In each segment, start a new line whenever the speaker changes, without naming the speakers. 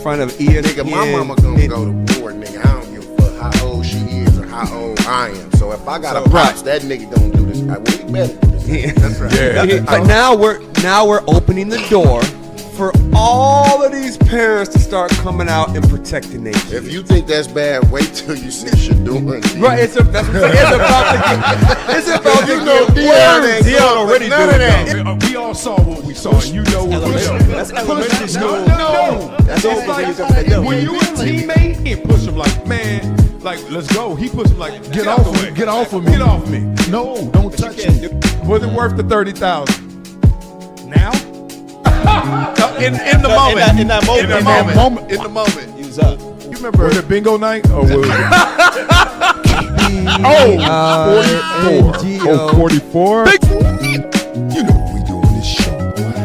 front of ESPN.
Nigga, my mama gonna go to war, nigga. I don't give a fuck how old she is or how old I am. So if I got a pops, that nigga gonna do this. Well, he better do this. That's right.
Yeah. But now we're opening the door for all of these parents to start coming out and protecting their kids.
If you think that's bad, wait till you see Shedeur.
Right, it's about to get worse.
Dion already doing that. We all saw what we saw, and you know what we saw.
That's elementary school.
No.
That's
When you a teammate, he push him like, man, like, let's go. He push him like, get off of me.
Get off of me.
Get off me.
No, don't touch me.
Was it worth the $30,000?
Now?
In the moment.
In that moment. Use up.
You remember? Was it bingo night or was it? 44. You know what we do on this show, boy.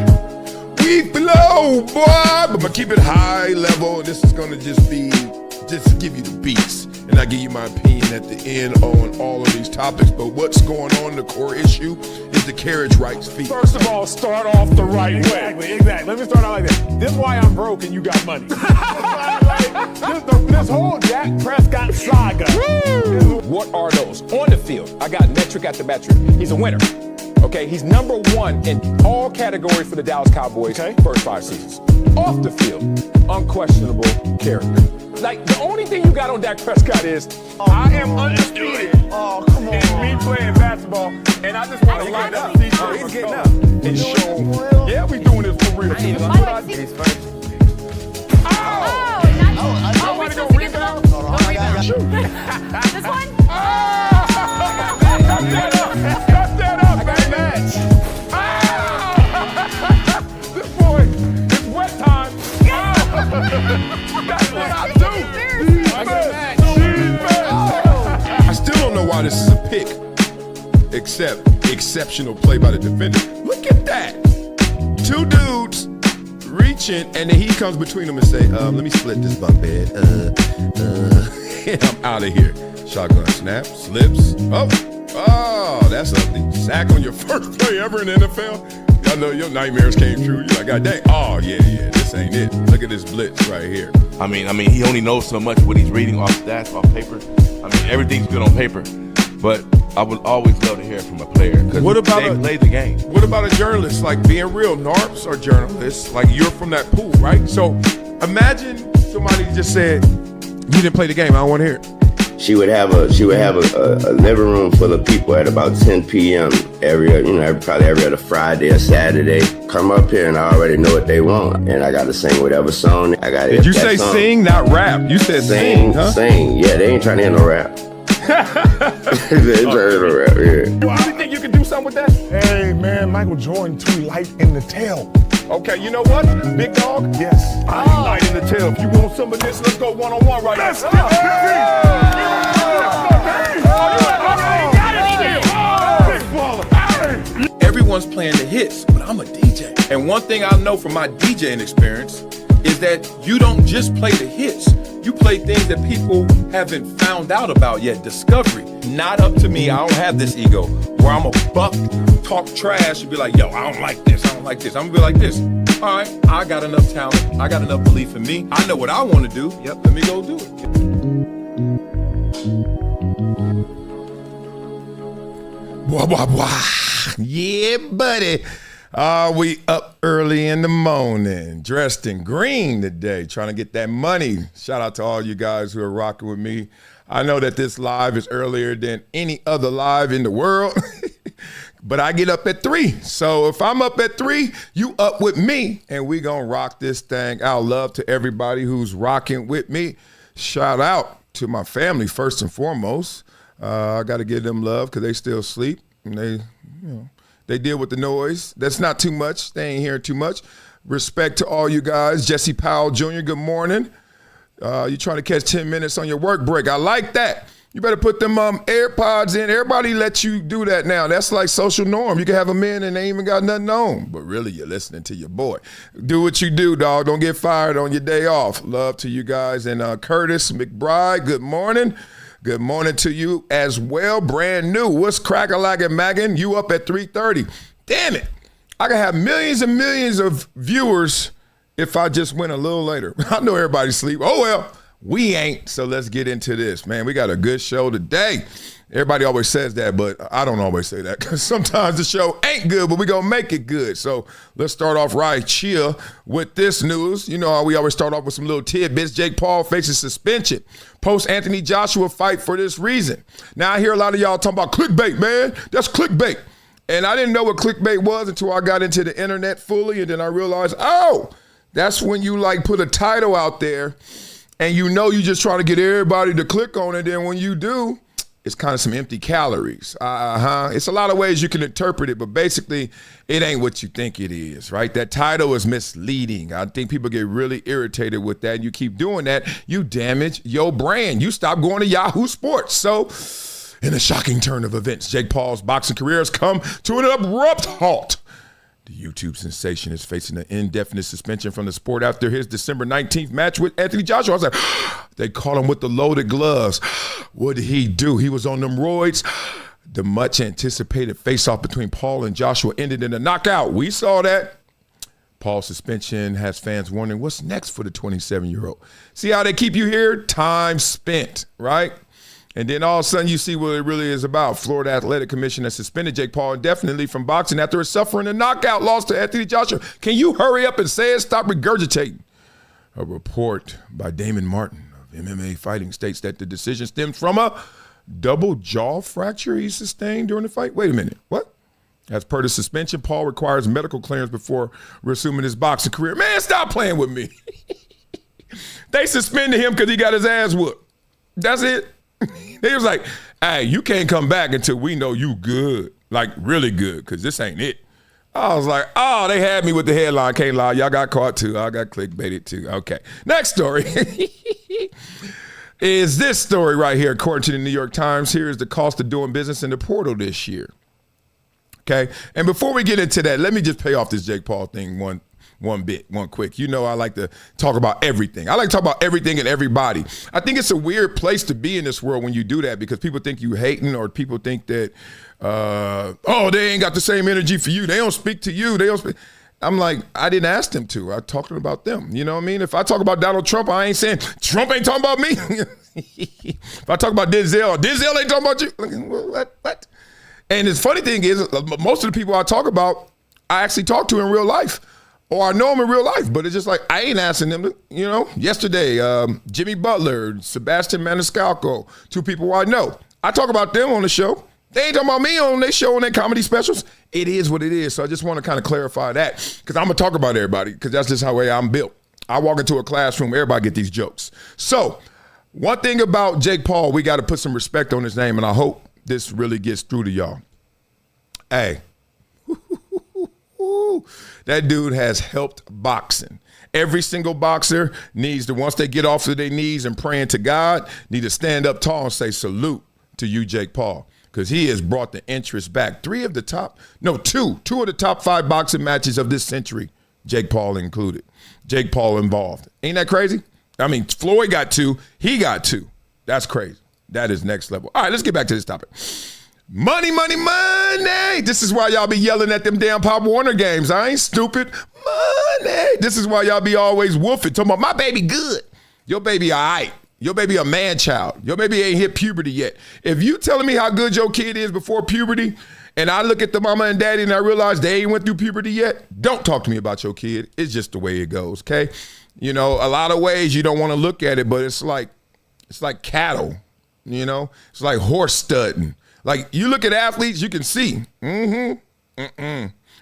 We flow, boy. But I'm gonna keep it high level. This is gonna just give you the beats. And I give you my opinion at the end on all of these topics. But what's going on, the core issue, is the carriage rights fee.
First of all, start off the right way. Exactly. Let me start out like this. This is why I'm broke and you got money. This whole Dak Prescott saga.
What are those? On the field, I got metric after metric. He's a winner. Okay, he's number one in all categories for the Dallas Cowboys first 5 seasons. Off the field, unquestionable character. Like, the only thing you got on Dak Prescott is, I am undisputed.
Oh, come on. And me playing basketball, and I just want to line up.
He's getting up.
And show.
Yeah, we doing this for real.
He's first.
I want to go rebound.
This one?
Cut that up, man. This boy, it's wet time. That's what I do.
I still don't know why this is a pick, except exceptional play by the defender. Look at that. 2 dudes reaching, and then he comes between them and say, let me split this bunk bed. And I'm out of here. Shotgun snap, slips. Oh, that's ugly. Sack on your first play ever in the NFL. Y'all know your nightmares came true. You're like, God dang. Oh, yeah, this ain't it. Look at this blitz right here.
I mean, he only knows so much what he's reading off stats, off paper. I mean, everything's good on paper. But I would always love to hear it from a player because they play the game.
What about a journalist? Like, being real, NARPs are journalists. Like, you're from that pool, right? So imagine somebody just said, you didn't play the game. I don't want to hear it.
She would have a living room full of people at about 10 p.m. probably every other Friday or Saturday. Come up here and I already know what they want, and I got to sing whatever song I got.
Did you say song. Sing, not rap? You said sing, huh?
Sing. Yeah, they ain't trying to hear no rap. They ain't trying to hear no rap. Yeah.
You think you can do something with that? Hey man, Michael Jordan too light in the tail.
Okay, you know what, big dog?
Yes.
I ain't light in the tail. If you want some of this, let's go one-on-one right now. Everyone's playing the hits, but I'm a DJ. And one thing I know from my DJing experience is that you don't just play the hits. You play things that people haven't found out about yet. Discovery. Not up to me. I don't have this ego where I'm a buck, talk trash, and be like, yo, I don't like this. I don't like this. I'm gonna be like this. All right, I got enough talent. I got enough belief in me. I know what I want to do. Yep, let me go do it. Blah, blah, blah. Yeah, buddy. We up early in the morning, dressed in green today, trying to get that money. Shout out to all you guys who are rocking with me. I know that this live is earlier than any other live in the world, but I get up at 3. So if I'm up at 3, you up with me, and we gonna rock this thing out. Love to everybody who's rocking with me. Shout out to my family first and foremost. I got to give them love because they still sleep, and they deal with the noise. That's not too much. They ain't hearing too much. Respect to all you guys. Jesse Powell Jr., good morning. You trying to catch 10 minutes on your work break. I like that. You better put them AirPods in. Everybody lets you do that now. That's like social norm. You can have them in and they ain't even got nothing on. But really, you're listening to your boy. Do what you do, dog. Don't get fired on your day off. Love to you guys. And Curtis McBride, good morning. Good morning to you as well. Brand new. What's crack-a-lackin' Maggin? You up at 3:30. Damn it. I can have millions and millions of viewers if I just went a little later? I know everybody's asleep. Oh, well, we ain't. So let's get into this, man. We got a good show today. Everybody always says that, but I don't always say that because sometimes the show ain't good, but we going to make it good. So let's start off right here with this news. You know how we always start off with some little tidbits. Jake Paul faces suspension post-Anthony Joshua fight for this reason. Now, I hear a lot of y'all talking about clickbait, man. That's clickbait. And I didn't know what clickbait was until I got into the internet fully, and then I realized, oh, that's when you, like, put a title out there and you know you just trying to get everybody to click on it, and when you do, it's kind of some empty calories. It's a lot of ways you can interpret it, but basically it ain't what you think it is, right? That title is misleading. I think people get really irritated with that, and you keep doing that, you damage your brand. You stop going to Yahoo Sports. So in a shocking turn of events, Jake Paul's boxing career has come to an abrupt halt. The YouTube sensation is facing an indefinite suspension from the sport after his December 19th match with Anthony Joshua. I was like, they caught him with the loaded gloves. What did he do? He was on them roids. The much anticipated face-off between Paul and Joshua ended in a knockout. We saw that. Paul's suspension has fans wondering what's next for the 27-year-old. See how they keep you here? Time spent, right? And then all of a sudden you see what it really is about. Florida Athletic Commission has suspended Jake Paul indefinitely from boxing after suffering a knockout loss to Anthony Joshua. Can you hurry up and say it? Stop regurgitating. A report by Damon Martin of MMA Fighting states that the decision stemmed from a double jaw fracture he sustained during the fight. Wait a minute. What? As per the suspension, Paul requires medical clearance before resuming his boxing career. Man, stop playing with me. They suspended him because he got his ass whooped. That's it. They was like, hey, you can't come back until we know you good, like really good, because this ain't it. I was like, oh, they had me with the headline. Can't lie. Y'all got caught too. I got clickbaited too. Okay. Next story is this story right here. According to the New York Times, here is the cost of doing business in the portal this year. Okay. And before we get into that, let me just pay off this Jake Paul thing one quick. You know I like to talk about everything. I like to talk about everything and everybody. I think it's a weird place to be in this world when you do that because people think you hating or people think that, they ain't got the same energy for you. They don't speak to you. I'm like, I didn't ask them to. I talked about them. You know what I mean? If I talk about Donald Trump, I ain't saying Trump ain't talking about me. If I talk about Denzel ain't talking about you. What? And the funny thing is, most of the people I talk about, I actually talk to in real life. Or I know them in real life, but it's just like, I ain't asking them to, you know. Yesterday, Jimmy Butler, Sebastian Maniscalco, two people I know. I talk about them on the show. They ain't talking about me on their show and their comedy specials. It is what it is. So I just want to kind of clarify that because I'm going to talk about everybody because that's just how I'm built. I walk into a classroom, everybody get these jokes. So one thing about Jake Paul, we got to put some respect on his name, and I hope this really gets through to y'all. Hey. That dude has helped boxing. Every single boxer needs to, once they get off of their knees and praying to God, need to stand up tall and say salute to you, Jake Paul, because he has brought the interest back. Two of the top 5 boxing matches of this century, Jake Paul included. Jake Paul involved. Ain't that crazy? I mean, Floyd got 2, he got 2. That's crazy. That is next level. All right, let's get back to this topic. Money, money, money. This is why y'all be yelling at them damn Pop Warner games. I ain't stupid. Money. This is why y'all be always woofing. Talking about my baby good. Your baby all right. Your baby a man child. Your baby ain't hit puberty yet. If you telling me how good your kid is before puberty, and I look at the mama and daddy and I realize they ain't went through puberty yet, don't talk to me about your kid. It's just the way it goes, okay? You know, a lot of ways you don't want to look at it, but it's like cattle, you know? It's like horse studding. Like, you look at athletes, you can see. It's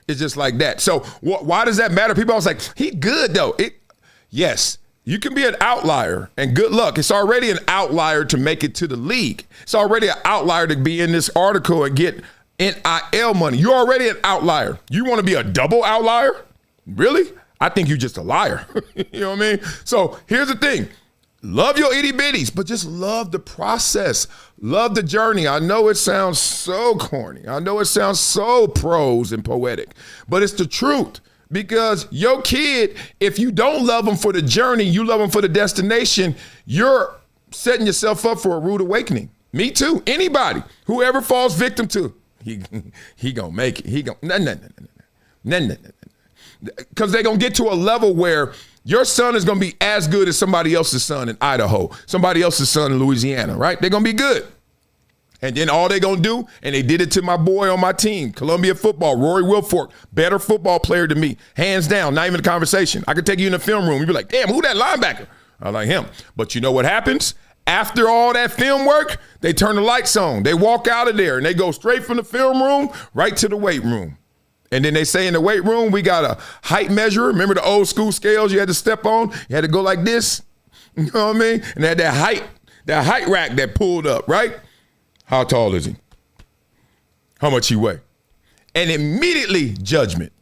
just like that. So why does that matter? People always like, he good, though. Yes, you can be an outlier, and good luck. It's already an outlier to make it to the league. It's already an outlier to be in this article and get NIL money. You're already an outlier. You want to be a double outlier? Really? I think you're just a liar. You know what I mean? So here's the thing. Love your itty bitties, but just love the process. Love the journey. I know it sounds so corny. I know it sounds so prose and poetic, but it's the truth. Because your kid, if you don't love them for the journey, you love them for the destination, you're setting yourself up for a rude awakening. Me too. Anybody, whoever falls victim to, he gonna make it. He gonna, no. Because they're gonna get to a level where Your son is going to be as good as somebody else's son in Idaho, somebody else's son in Louisiana, right? They're going to be good. And then all they're going to do, and they did it to my boy on my team, Columbia football, Rory Wilfork, better football player than me, hands down, not even a conversation. I could take you in the film room. You'd be like, damn, who that linebacker? I like him. But you know what happens? After all that film work, they turn the lights on. They walk out of there, and they go straight from the film room right to the weight room. And then they say in the weight room, we got a height measurer. Remember the old school scales you had to step on? You had to go like this. You know what I mean? And they had that height rack that pulled up, right? How tall is he? How much he weigh? And immediately judgment.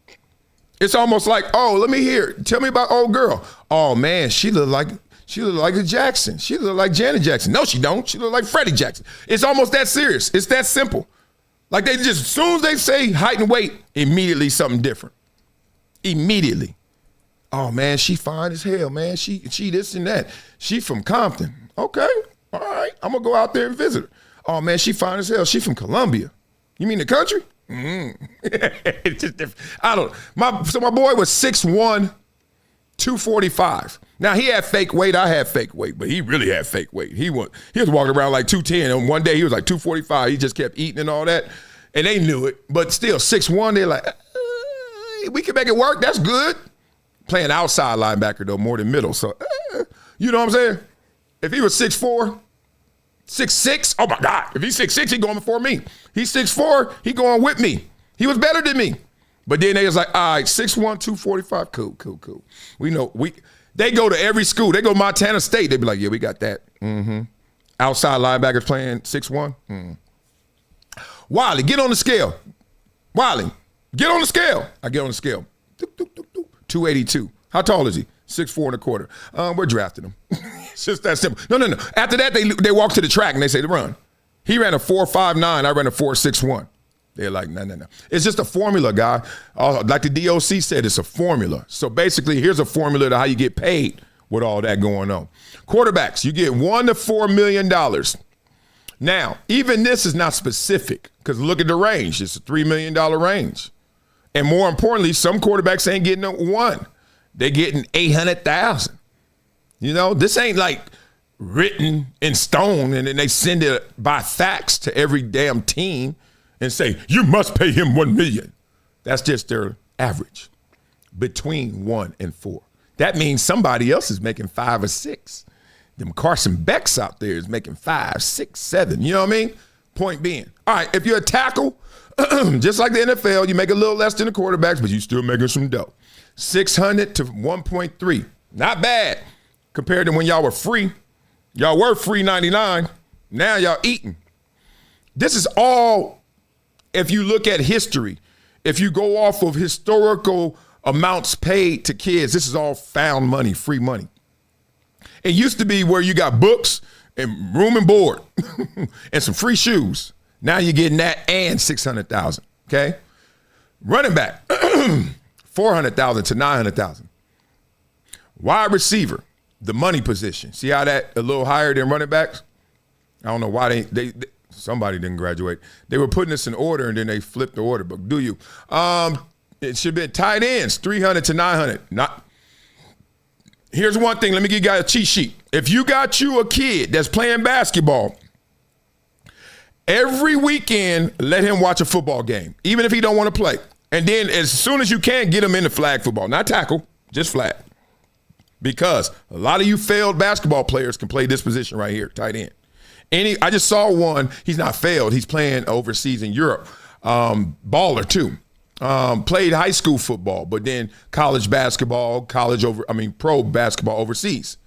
It's almost like, oh, let me hear. Tell me about old girl. Oh man, she look like a Jackson. She look like Janet Jackson. No, she don't. She look like Freddie Jackson. It's almost that serious. It's that simple. Like they just, as soon as they say height and weight, immediately something different. Immediately. Oh man, she fine as hell, man. She this and that. She from Compton. Okay, all right. I'm gonna go out there and visit her. Oh man, she fine as hell. She from Columbia. You mean the country? It's just different. So my boy was 6'1", 245. Now he had fake weight, I had fake weight, but he really had fake weight. He was walking around like 210, and one day he was like 245. He just kept eating and all that, and they knew it. But still, 6'1", they're like, we can make it work. That's good. Playing outside linebacker though, more than middle. So you know what I'm saying? If he was 6'4", 6'6", oh my God. If he's 6'6", he going before me. He's 6'4", he going with me. He was better than me. But then they was like, all right, 6'1", 245, cool. We know, they go to every school. They go to Montana State. They be like, yeah, we got that. Mm-hmm. Outside linebackers playing 6'1". Wiley, get on the scale. Wiley, get on the scale. I get on the scale. 282. How tall is he? 6'4 1/4. We're drafting him. It's just that simple. No. After that, they walk to the track and they say to run. He ran a 4.59. I ran a 4.61. They're like, no. It's just a formula, guy. Like the DOC said, it's a formula. So basically, here's a formula to how you get paid with all that going on. Quarterbacks, you get $1 to $4 million. Now, even this is not specific because look at the range. It's a $3 million range. And more importantly, some quarterbacks ain't getting a one. They're getting $800,000. You know, this ain't like written in stone and then they send it by fax to every damn team and say, you must pay him $1 million. That's just their average, between 1 and 4. That means somebody else is making 5 or 6. Them Carson Becks out there is making 5, 6, 7. You know what I mean? Point being, all right, if you're a tackle, just like the NFL, you make a little less than the quarterbacks, but you still making some dough. 600 to 1.3. Not bad compared to when y'all were free. Y'all were free 99. Now y'all eating. This is all, if you look at history, if you go off of historical amounts paid to kids, this is all found money, free money. It used to be where you got books and room and board and some free shoes. Now you're getting that and $600,000, okay? Running back, $400,000 to $900,000. Wide receiver, the money position. See how that a little higher than running backs? I don't know why they somebody didn't graduate. They were putting this in order and then they flipped the order book. Do you? It should be tight ends, $300 to $900. Here's one thing. Let me give you guys a cheat sheet. If you got you a kid that's playing basketball, every weekend, let him watch a football game, even if he don't want to play. And then as soon as you can, get him into flag football. Not tackle, just flag. Because a lot of you failed basketball players can play this position right here, tight end. I just saw one. He's not failed. He's playing overseas in Europe. Baller, too. Played high school football, but then college basketball, pro basketball overseas.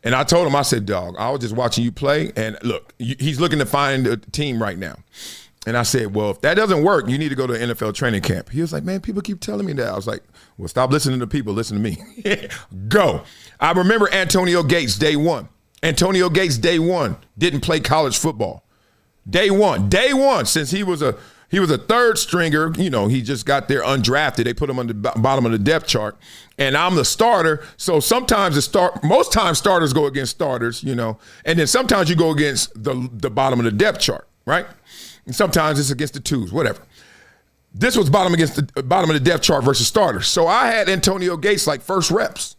And I told him, I said, dog, I was just watching you play. And look, he's looking to find a team right now. And I said, well, if that doesn't work, you need to go to an NFL training camp. He was like, man, people keep telling me that. I was like, well, stop listening to people. Listen to me. Go. I remember Antonio Gates, day one. Antonio Gates, day one, didn't play college football. Day one, since he was a third stringer. You know, he just got there undrafted. They put him on the bottom of the depth chart. And I'm the starter. So sometimes most times starters go against starters, you know. And then sometimes you go against the bottom of the depth chart, right? And sometimes it's against the twos, whatever. This was bottom of the depth chart versus starters. So I had Antonio Gates like first reps.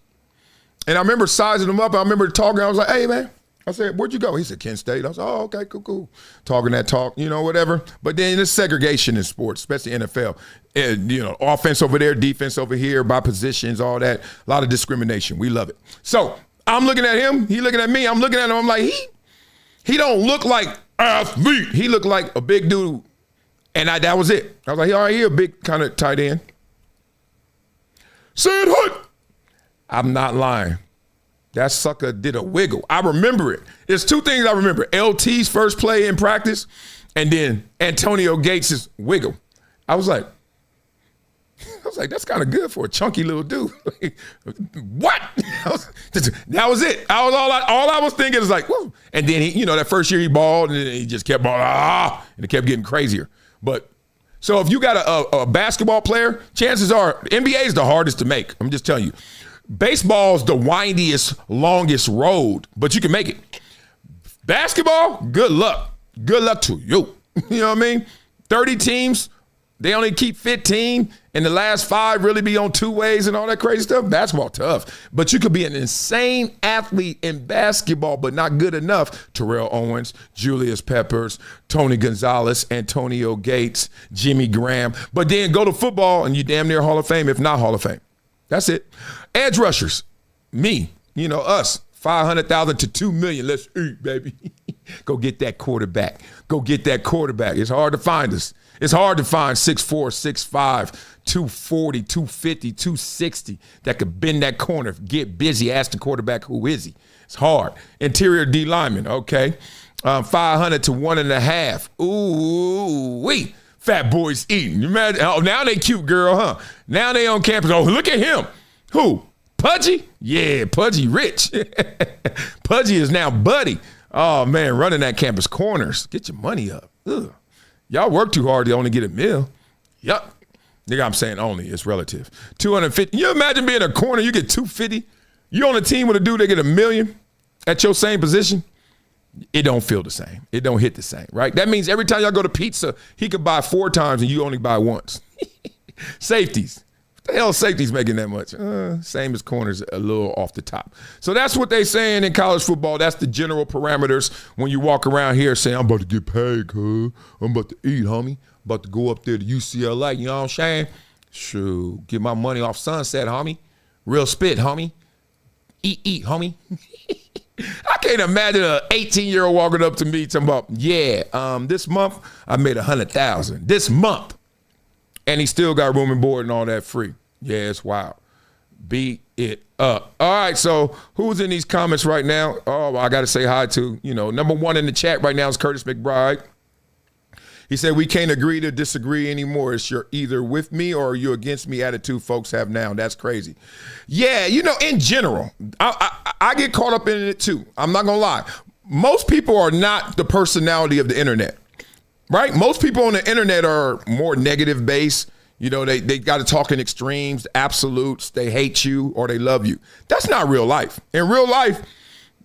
And I remember sizing him up. I remember talking. I was like, hey, man. I said, where'd you go? He said, Kent State. I was like, oh, okay, cool. Talking that talk, whatever. But then there's segregation in sports, especially NFL. And, offense over there, defense over here, by positions, all that. A lot of discrimination. We love it. So I'm looking at him. He looking at me. I'm looking at him. I'm like, he don't look like athlete. He looked like a big dude. And that was it. I was like, all right, he a big kind of tight end. Say it, Hood. I'm not lying. That sucker did a wiggle. I remember it. There's two things I remember. LT's first play in practice and then Antonio Gates' wiggle. I was like, that's kind of good for a chunky little dude. What? That was it. All I was thinking is like, whoa. And then he, that first year he balled and then he just kept balling, and it kept getting crazier. But so if you got a basketball player, chances are NBA is the hardest to make. I'm just telling you. Baseball's the windiest, longest road, but you can make it. Basketball, good luck. Good luck to you. You know what I mean? 30 teams, they only keep 15, and the last 5 really be on 2 ways and all that crazy stuff. Basketball, tough. But you could be an insane athlete in basketball, but not good enough. Terrell Owens, Julius Peppers, Tony Gonzalez, Antonio Gates, Jimmy Graham. But then go to football, and you damn near Hall of Fame, if not Hall of Fame. That's it. Edge rushers, me, us, 500,000 to 2 million. Let's eat, baby. Go get that quarterback. Go get that quarterback. It's hard to find us. It's hard to find 6'4", 6'5", 240, 250, 260 that could bend that corner, get busy, ask the quarterback who is he. It's hard. Interior D lineman, okay. 500 to 1.5. Ooh, wee. Fat boys eating. You imagine? Oh, now they cute, girl, huh? Now they on campus. Oh, look at him. Who? Pudgy? Yeah, Pudgy rich. Pudgy is now Buddy. Oh, man, running that campus corners. Get your money up. Ugh. Y'all work too hard to only get a meal. Yup. Nigga, I'm saying only. It's relative. 250. You imagine being a corner, you get 250. You on a team with a dude that get $1 million at your same position? It don't feel the same. It don't hit the same, right? That means every time y'all go to pizza, he could buy 4 times and you only buy once. Safeties. What the hell safeties making that much? Same as corners, a little off the top. So that's what they saying in college football. That's the general parameters when you walk around here saying, I'm about to get paid, cuz. I'm about to eat, homie. About to go up there to UCLA, you know what I'm saying? Shoot, get my money off Sunset, homie. Real spit, homie. Eat, homie. I can't imagine an 18-year-old walking up to me talking about, this month I made $100,000. This month. And he still got room and board and all that free. Yeah, it's wild. Beat it up. All right, so who's in these comments right now? Oh, I got to say hi to, number 1 in the chat right now is Curtis McBride. He said, we can't agree to disagree anymore. It's your either with me or you against me attitude folks have now. That's crazy. Yeah, in general, I get caught up in it too. I'm not going to lie. Most people are not the personality of the internet, right? Most people on the internet are more negative based. They got to talk in extremes, absolutes. They hate you or they love you. That's not real life. In real life,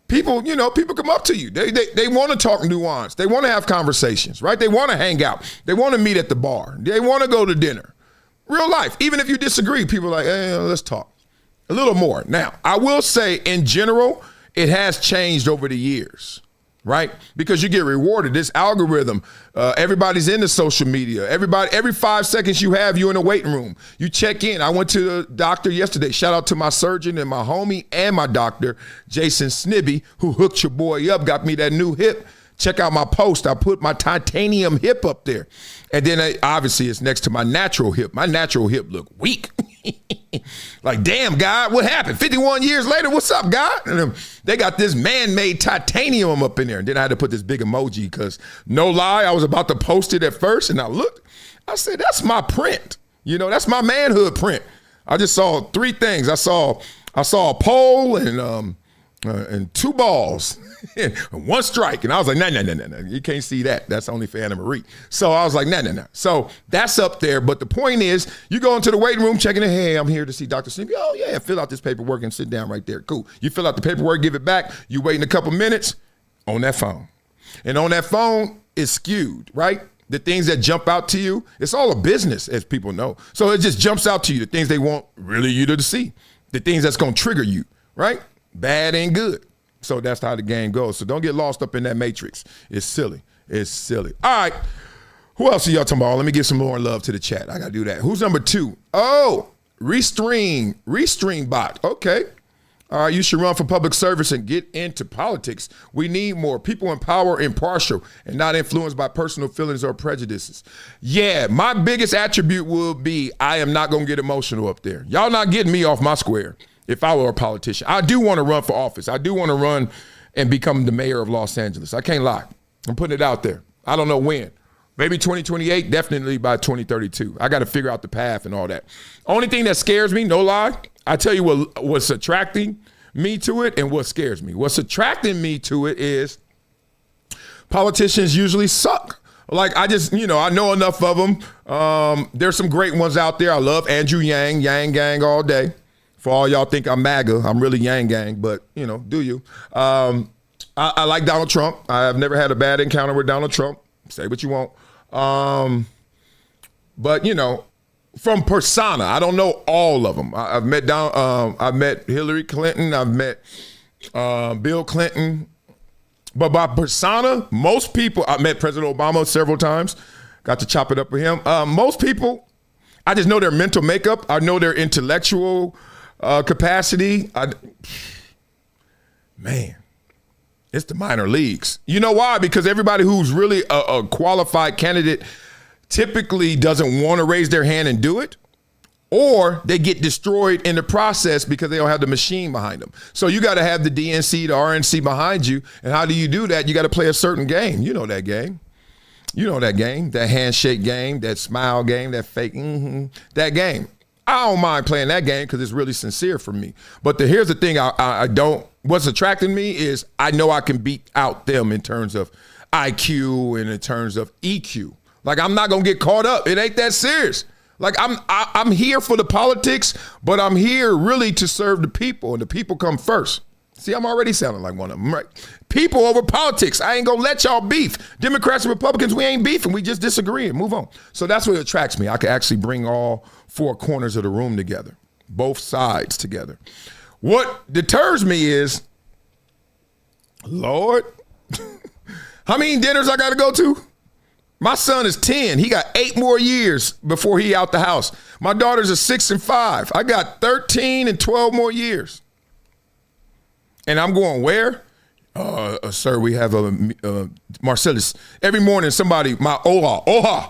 people come up to you. They want to talk nuance. They want to have conversations, right? They want to hang out. They want to meet at the bar. They want to go to dinner. Real life. Even if you disagree, people are like, hey, let's talk. A little more. Now, I will say in general, it has changed over the years, right? Because you get rewarded. This algorithm, everybody's into social media. Every 5 seconds you have, you in a waiting room. You check in. I went to the doctor yesterday. Shout out to my surgeon and my homie and my doctor, Jason Snibby, who hooked your boy up, got me that new hip. Check out my post. I put my titanium hip up there. And then obviously it's next to my natural hip. My natural hip look weak. Like, damn, God, what happened? 51 years later, what's up, God? And they got this man-made titanium up in there. And then I had to put this big emoji because, no lie, I was about to post it at first. And I looked. I said, that's my print. That's my manhood print. I just saw 3 things. I saw a pole and 2 balls. And 1 strike. And I was like, no. You can't see that. That's only for Anna Marie. So I was like, no. So that's up there. But the point is, you go into the waiting room, checking in. Hey, I'm here to see Dr. Snoopy. Oh, yeah, fill out this paperwork and sit down right there. Cool. You fill out the paperwork, give it back. You waiting a couple minutes on that phone. And on that phone, it's skewed, right? The things that jump out to you, it's all a business, as people know. So it just jumps out to you, the things they want really you to see, the things that's going to trigger you. right? Bad ain't good. So that's how the game goes. So don't get lost up in that matrix. It's silly. It's silly. All right. Who else are y'all talking about? Let me give some more love to the chat. I got to do that. Who's number 2? Oh, Restream bot. Okay. All right, you should run for public service and get into politics. We need more people in power, impartial, and not influenced by personal feelings or prejudices. Yeah, my biggest attribute will be I am not going to get emotional up there. Y'all not getting me off my square if I were a politician. I do want to run for office. I do want to run and become the mayor of Los Angeles. I can't lie. I'm putting it out there. I don't know when. Maybe 2028, definitely by 2032. I got to figure out the path and all that. Only thing that scares me, no lie, I tell you what's attracting me to it and what scares me. What's attracting me to it is politicians usually suck. Like I know enough of them. There's some great ones out there. I love Andrew Yang Gang all day. For all y'all think I'm MAGA, I'm really Yang Gang, but do you? I like Donald Trump. I've never had a bad encounter with Donald Trump. Say what you want. But from persona, I don't know all of them. I've met Hillary Clinton. I've met Bill Clinton. But by persona, most people, I met President Obama several times. Got to chop it up with him. Most people, I just know their mental makeup. I know their intellectual capacity. Man. It's the minor leagues. You know why? Because everybody who's really a qualified candidate typically doesn't want to raise their hand and do it, or they get destroyed in the process because they don't have the machine behind them. So you got to have the DNC, the RNC behind you. And how do you do that? You got to play a certain game. You know that game. That handshake game, that smile game, that fake, that game. I don't mind playing that game because it's really sincere for me. But here's the thing I don't, what's attracting me is I know I can beat out them in terms of IQ and in terms of EQ. Like I'm not going to get caught up. It ain't that serious. Like I'm here for the politics, but I'm here really to serve the people, and the people come first. See, I'm already sounding like one of them, right? People over politics. I ain't going to let y'all beef. Democrats and Republicans, we ain't beefing. We just disagree and move on. So that's what attracts me. I can actually bring all 4 corners of the room together, both sides together. What deters me is, Lord, how many dinners I got to go to? My son is 10. He got 8 more years before he out the house. My daughters are 6 and 5. I got 13 and 12 more years. And I'm going where? Sir, we have a Marcellus. Every morning somebody, my Oha.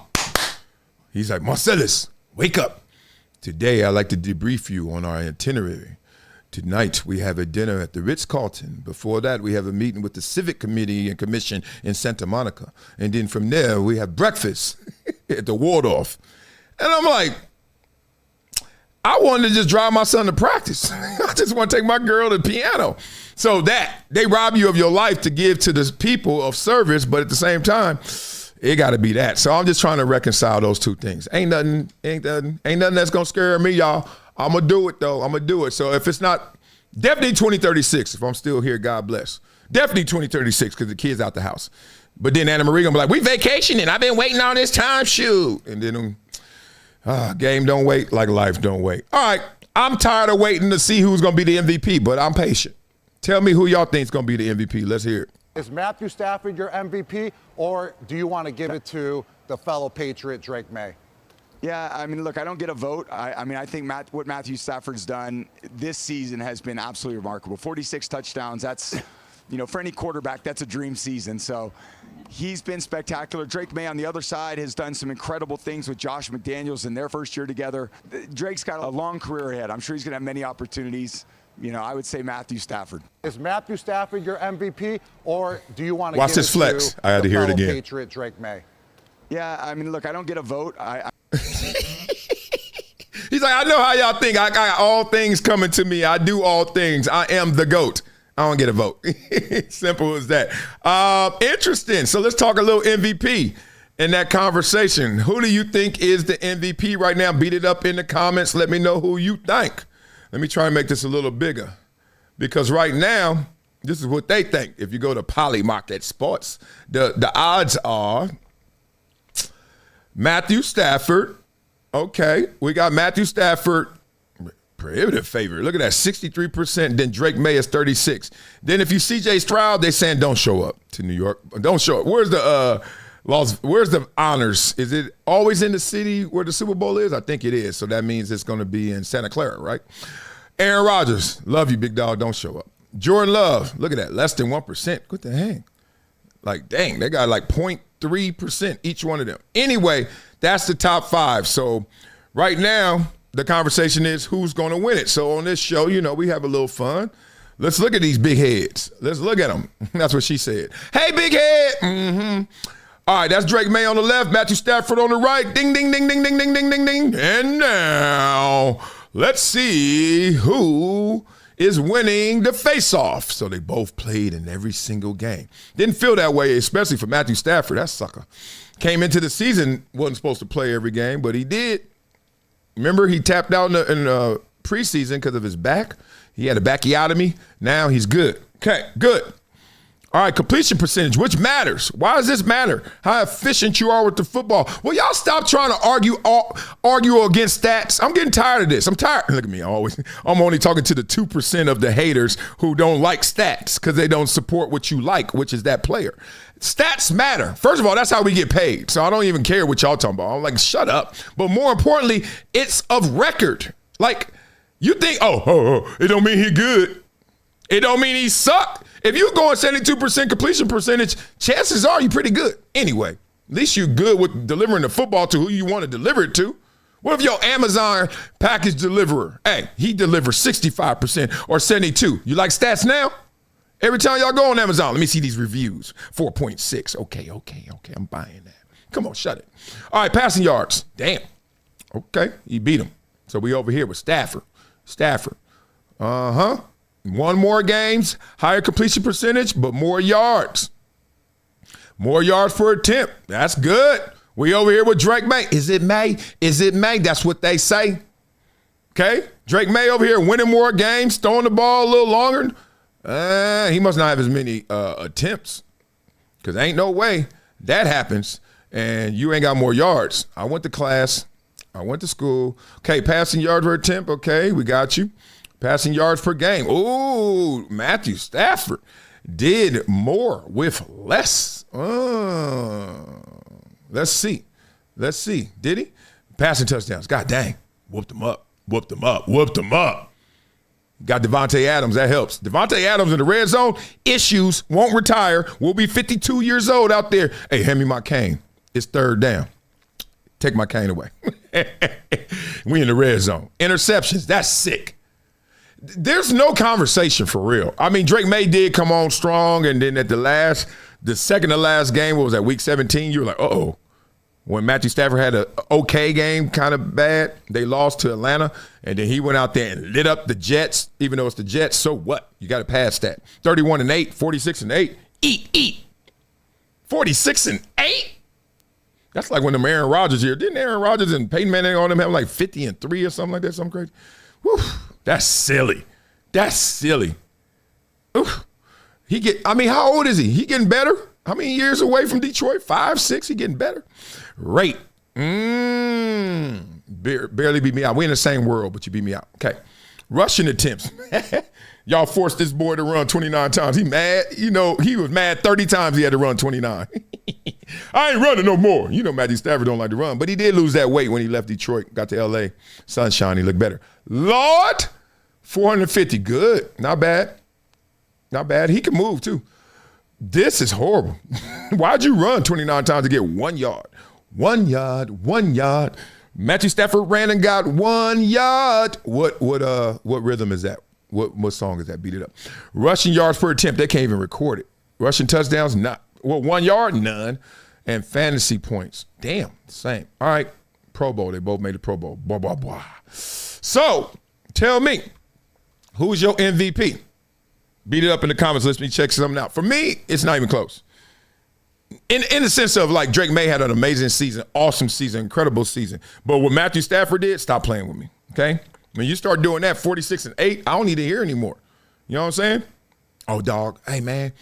He's like, Marcellus, wake up. Today I'd like to debrief you on our itinerary. Tonight we have a dinner at the Ritz-Carlton. Before that we have a meeting with the Civic Committee and Commission in Santa Monica. And then from there we have breakfast at the Waldorf. And I'm like, I wanted to just drive my son to practice. I just want to take my girl to the piano. So that, they rob you of your life to give to the people of service, but at the same time, it got to be that. So I'm just trying to reconcile those two things. Ain't nothing that's going to scare me, y'all. I'm going to do it, though. I'm going to do it. So if it's not, definitely 2036, if I'm still here, God bless. Definitely 2036, because the kid's out the house. But then Anna Marie going to be like, we vacationing. I've been waiting on this time, shoot. And then game don't wait like life don't wait. All right, I'm tired of waiting to see who's going to be the MVP, but I'm patient. Tell me who y'all think is going to be the MVP. Let's hear it.
Is Matthew Stafford your MVP, or do you want to give it to the fellow Patriot, Drake Maye?
Yeah, I mean, look, I don't get a vote. I think what Matthew Stafford's done this season has been absolutely remarkable. 46 touchdowns, that's, for any quarterback, that's a dream season. So he's been spectacular. Drake Maye on the other side has done some incredible things with Josh McDaniels in their first year together. Drake's got a long career ahead. I'm sure he's going to have many opportunities. I would say Matthew Stafford. Is Matthew Stafford your MVP, or do you want to
watch this flex? I had to hear it again.
Patriot Drake Maye. Yeah, I mean, look, I don't get a vote.
He's like, I know how y'all think. I got all things coming to me. I do all things. I am the GOAT. I don't get a vote. Simple as that. Interesting. So let's talk a little MVP in that conversation. Who do you think is the MVP right now? Beat it up in the comments. Let me know who you think. Let me try and make this a little bigger, because right now, this is what they think. If you go to Polymarket Sports, the odds are Matthew Stafford. Okay, we got Matthew Stafford Prohibitive favorite. Look at that, 63%. Then Drake Maye is 36%. Then if you CJ Stroud, they saying don't show up to New York. Don't show up. Where's the honors? Is it always in the city where the Super Bowl is? I think it is. So that means it's going to be in Santa Clara, right? Aaron Rodgers, love you, big dog. Don't show up. Jordan Love, look at that, less than 1%. What the heck? Like, dang, they got like 0.3% each one of them. Anyway, that's the top 5. So right now, the conversation is who's going to win it. So on this show, we have a little fun. Let's look at these big heads. Let's look at them. That's what she said. Hey, big head. Mm-hmm. All right, that's Drake Maye on the left, Matthew Stafford on the right. Ding, ding, ding, ding, ding, ding, ding, ding, ding. And now let's see who is winning the face-off. So they both played in every single game. Didn't feel that way, especially for Matthew Stafford. That sucker. Came into the season, wasn't supposed to play every game, but he did. Remember, he tapped out in the preseason because of his back. He had a bacchiotomy. Now he's good. Okay, good. All right, completion percentage, which matters. Why does this matter? How efficient you are with the football. Well, y'all stop trying to argue against stats. I'm getting tired of this. I'm tired. Look at me. I'm only talking to the 2% of the haters who don't like stats because they don't support what you like, which is that player. Stats matter. First of all, that's how we get paid. So I don't even care what y'all talking about. I'm like, shut up. But more importantly, it's of record. Like, you think, it don't mean he good. It don't mean he suck. If you're going 72% completion percentage, chances are you're pretty good. Anyway, at least you're good with delivering the football to who you want to deliver it to. What if your Amazon package deliverer, he delivers 65% or 72%? You like stats now? Every time y'all go on Amazon, let me see these reviews. 4.6. Okay, I'm buying that. Come on, shut it. All right, passing yards. Damn. Okay, he beat him. So we over here with Stafford. Uh-huh. 1 more games, higher completion percentage, but more yards. More yards per attempt. That's good. We over here with Drake Maye. Is it Maye? That's what they say. Okay? Drake Maye over here winning more games, throwing the ball a little longer. He must not have as many attempts because ain't no way that happens and you ain't got more yards. I went to class. I went to school. Okay, passing yards per attempt. Okay, we got you. Passing yards per game. Ooh, Matthew Stafford did more with less. Let's see. Did he? Passing touchdowns. God dang. Whooped him up. Got Devontae Adams. That helps. Devontae Adams in the red zone. Issues. Won't retire. Will be 52 years old out there. Hey, hand me my cane. It's 3rd down. Take my cane away. We in the red zone. Interceptions. That's sick. There's no conversation for real. I mean, Drake Maye did come on strong, and then at the second to last game, what was that, week 17? You were like, uh-oh. When Matthew Stafford had an okay game, kind of bad, they lost to Atlanta, and then he went out there and lit up the Jets, even though it's the Jets. So what? You got to pass that. 31-8, 46-8. Eat. 46-8? That's like when them Aaron Rodgers here. Didn't Aaron Rodgers and Peyton Manning on them have like 50-3 or something like that? Something crazy? Whew. That's silly. Oof. How old is he? He getting better? How many years away from Detroit? 5, 6? He getting better? Rate. Barely beat me out. We in the same world, but you beat me out. Okay. Rushing attempts. Y'all forced this boy to run 29 times. He mad. He was mad 30 times he had to run 29. I ain't running no more. Matthew Stafford don't like to run, but he did lose that weight when he left Detroit, got to L.A. Sunshine, he looked better. Lord, 450, good. Not bad. He can move, too. This is horrible. Why'd you run 29 times to get 1 yard? 1 yard. Matthew Stafford ran and got 1 yard. What rhythm is that? What song is that? Beat it up. Rushing yards per attempt, they can't even record it. Rushing touchdowns, not. 1 yard, none. And fantasy points, damn, same. All right, Pro Bowl, they both made the Pro Bowl. Blah, blah, blah. So, tell me, who's your MVP? Beat it up in the comments. Let me check something out. For me, it's not even close. In the sense of like Drake Maye had an amazing season, awesome season, incredible season. But what Matthew Stafford did, stop playing with me, okay? When you start doing that 46-8, I don't need to hear anymore. You know what I'm saying? Oh, dog, hey, man,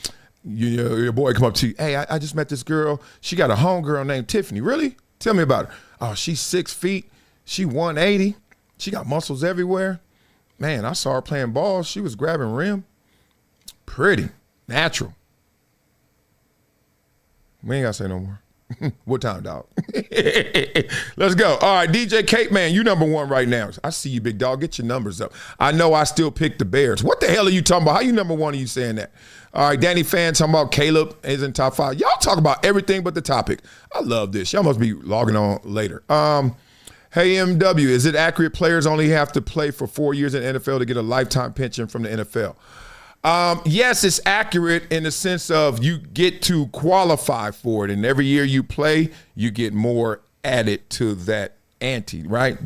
your boy come up to you. Hey, I just met this girl. She got a homegirl named Tiffany. Really? Tell me about her. Oh, she's 6 feet. She 180. She got muscles everywhere. Man, I saw her playing ball. She was grabbing rim. Pretty. Natural. We ain't got to say no more. What time, dog? Let's go. All right, DJ Kate, man, you number one right now. I see you, big dog. Get your numbers up. I know I still pick the Bears. What the hell are you talking about? How you number one? Are you saying that? All right, Danny Fan talking about Caleb is in top 5. Y'all talk about everything but the topic. I love this. Y'all must be logging on later. Hey, MW, is it accurate players only have to play for 4 years in the NFL to get a lifetime pension from the NFL? Yes, it's accurate in the sense of you get to qualify for it, and every year you play, you get more added to that ante, right?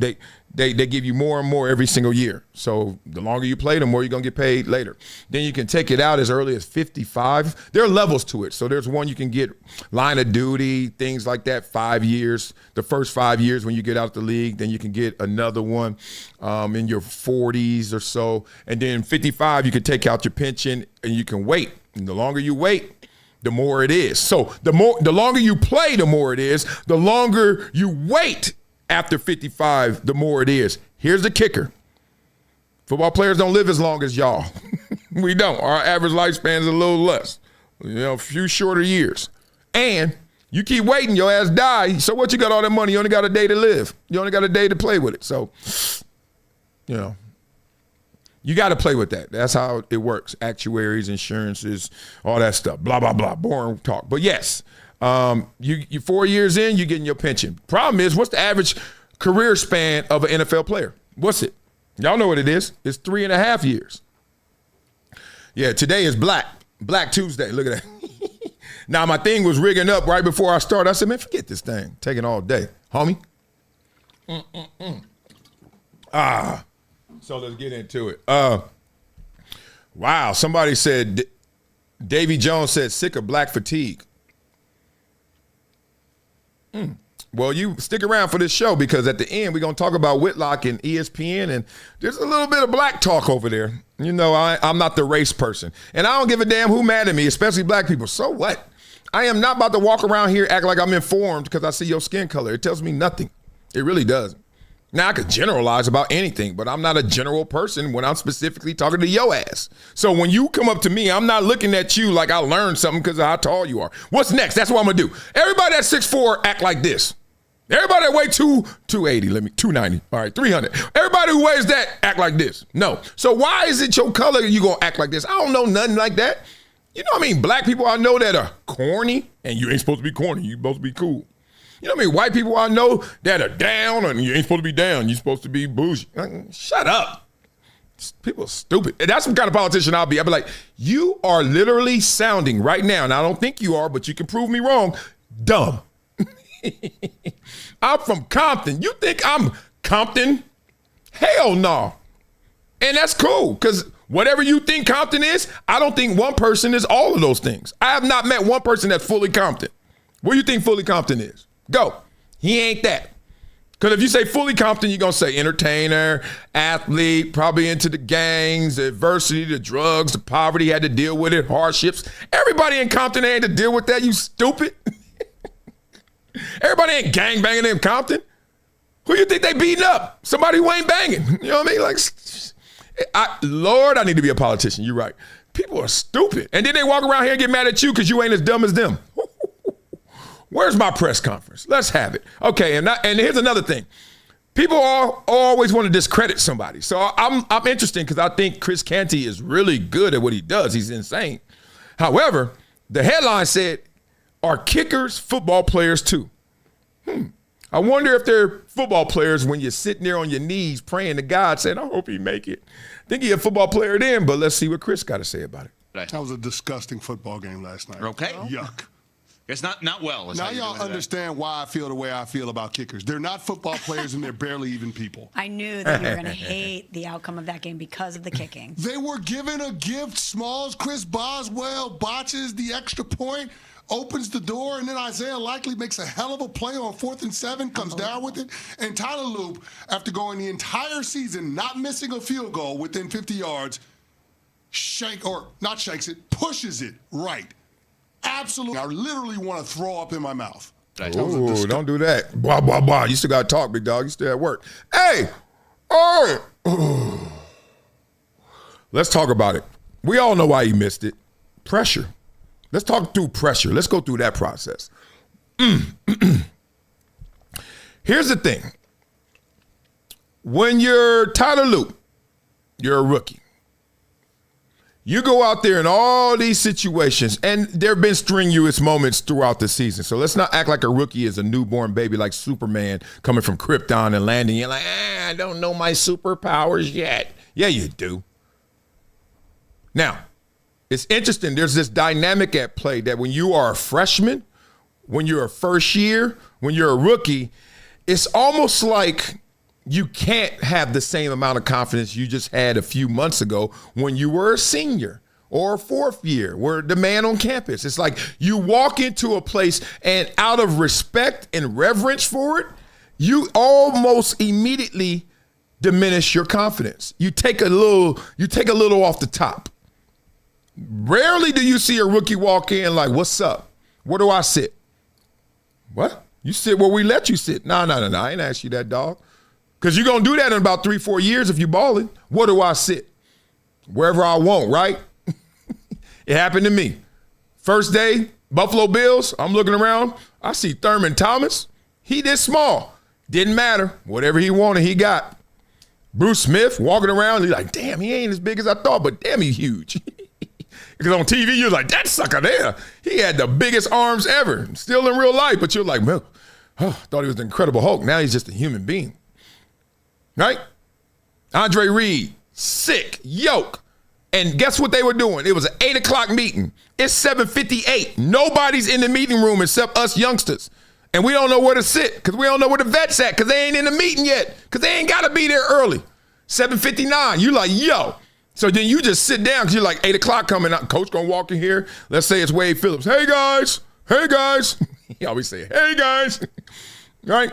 They give you more and more every single year. So the longer you play, the more you're going to get paid later. Then you can take it out as early as 55. There are levels to it. So there's one you can get line of duty, things like that, 5 years. The first 5 years when you get out the league, then you can get another one in your 40s or so. And then 55, you can take out your pension and you can wait. And the longer you wait, the more it is. So the longer you play, the more it is. The longer you wait after 55, the more it is. Here's the kicker. Football players don't live as long as y'all. We don't. Our average lifespan is a little less. A few shorter years. And you keep waiting, your ass die. So what, you got all that money? You only got a day to live. You only got a day to play with it. So, you got to play with that. That's how it works. Actuaries, insurances, all that stuff. Blah, blah, blah. Boring talk. But yes, you 4 years in, you're getting your pension. Problem is, what's the average career span of an NFL player? What's it? Y'all know what it is. It's 3.5 years. Yeah, today is Black Tuesday. Look at that. Now, my thing was rigging up right before I started. I said, man, forget this thing. Taking all day. Homie. So let's get into it. Wow, somebody said, Davy Jones said, sick of black fatigue. Well, you stick around for this show because at the end, we're going to talk about Whitlock and ESPN, and there's a little bit of black talk over there. I'm not the race person, and I don't give a damn who mad at me, especially black people. So what? I am not about to walk around here act like I'm informed because I see your skin color. It tells me nothing. It really doesn't. Now, I could generalize about anything, but I'm not a general person when I'm specifically talking to your ass. So when you come up to me, I'm not looking at you like I learned something because of how tall you are. What's next? That's what I'm going to do. Everybody that's 6'4", act like this. Everybody that weighs 280, 290, all right, 300. Everybody who weighs that, act like this. No. So why is it your color you going to act like this? I don't know nothing like that. You know what I mean? Black people I know that are corny, and you ain't supposed to be corny. You supposed to be cool. You know what I mean? White people I know that are down, and you ain't supposed to be down. You're supposed to be bougie. Shut up. People are stupid. And that's some kind of politician I'll be. I'll be like, you are literally sounding right now, and I don't think you are, but you can prove me wrong, dumb. I'm from Compton. You think I'm Compton? Hell no. And that's cool, because whatever you think Compton is, I don't think one person is all of those things. I have not met one person that's fully Compton. What do you think fully Compton is? Go. He ain't that. Because if you say fully Compton, you're going to say entertainer, athlete, probably into the gangs, the adversity, the drugs, the poverty, had to deal with it, hardships. Everybody in Compton ain't to deal with that, you stupid. Everybody ain't gang banging in Compton. Who you think they beating up? Somebody who ain't banging. You know what I mean? Like, Lord, I need to be a politician. You're right. People are stupid. And then they walk around here and get mad at you because you ain't as dumb as them. Where's my press conference? Let's have it. Okay, and here's another thing. People always want to discredit somebody. So I'm interested because I think Chris Canty is really good at what he does. He's insane. However, the headline said, are kickers football players too? I wonder if they're football players when you're sitting there on your knees praying to God saying, I hope he make it. Think he's a football player then, but let's see what Chris got to say about it.
That was a disgusting football game last night.
Okay.
Yuck.
It's not well.
Now y'all understand why I feel the way I feel about kickers. They're not football players and they're barely even people.
I knew that you were going to hate the outcome of that game because of the kicking.
They were given a gift. Smalls, Chris Boswell botches the extra point, opens the door, and then Isaiah Likely makes a hell of a play on 4th and 7, comes down with it. And Tyler Loop, after going the entire season not missing a field goal within 50 yards, pushes it right. Absolutely. I literally want to throw up in my mouth.
Ooh, don't do that. Blah, blah, blah. You still got to talk, big dog. You still at work. Hey! Oh! Let's talk about it. We all know why he missed it. Pressure. Let's talk through pressure. Let's go through that process. Here's the thing. When you're Tyler Loop, you're a rookie. You go out there in all these situations, and there have been strenuous moments throughout the season. So let's not act like a rookie is a newborn baby like Superman coming from Krypton and landing. You're like, I don't know my superpowers yet. Yeah, you do. Now, it's interesting. There's this dynamic at play that when you are a freshman, when you're a first year, when you're a rookie, it's almost like you can't have the same amount of confidence you just had a few months ago when you were a senior or a fourth year, where the man on campus. It's like you walk into a place and out of respect and reverence for it, you almost immediately diminish your confidence. You take a little off the top. Rarely do you see a rookie walk in like, what's up? Where do I sit? What? You sit where we let you sit. No, I ain't asked you that, dog. Because you're going to do that in about 3-4 years if you balling. Where do I sit? Wherever I want, right? It happened to me. First day, Buffalo Bills, I'm looking around. I see Thurman Thomas. He this small. Didn't matter. Whatever he wanted, he got. Bruce Smith walking around. He's like, damn, he ain't as big as I thought, but damn, he huge. Because on TV, you're like, that sucker there. He had the biggest arms ever. Still in real life, but you're like, man, thought he was the Incredible Hulk. Now he's just a human being. Right? Andre Reed, sick, yoke. And guess what they were doing? It was an 8 o'clock meeting. It's 7:58. Nobody's in the meeting room except us youngsters. And we don't know where to sit because we don't know where the vets at because they ain't in the meeting yet because they ain't got to be there early. 7:59. You like, yo. So then you just sit down because you're like 8 o'clock coming out. Coach going to walk in here. Let's say it's Wade Phillips. Hey, guys. Hey, guys. He always say, hey, guys. Right?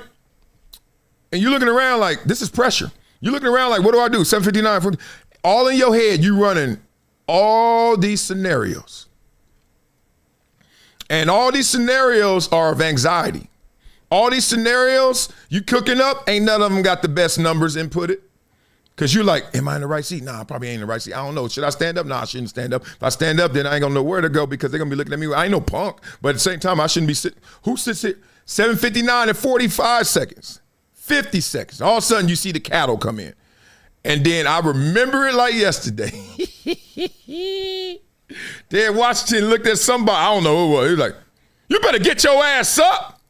And you're looking around like, this is pressure. You're looking around like, what do I do? 7:59. All in your head, you running all these scenarios. And all these scenarios are of anxiety. All these scenarios you cooking up, ain't none of them got the best numbers inputted. Because you're like, am I in the right seat? Nah, I probably ain't in the right seat. I don't know. Should I stand up? Nah, I shouldn't stand up. If I stand up, then I ain't going to know where to go because they're going to be looking at me. I ain't no punk. But at the same time, I shouldn't be sitting. Who sits here? 7:59 and 45 seconds. 50 seconds. All of a sudden, you see the cattle come in. And then I remember it like yesterday. Then Washington looked at somebody, I don't know who it was. He was like, you better get your ass up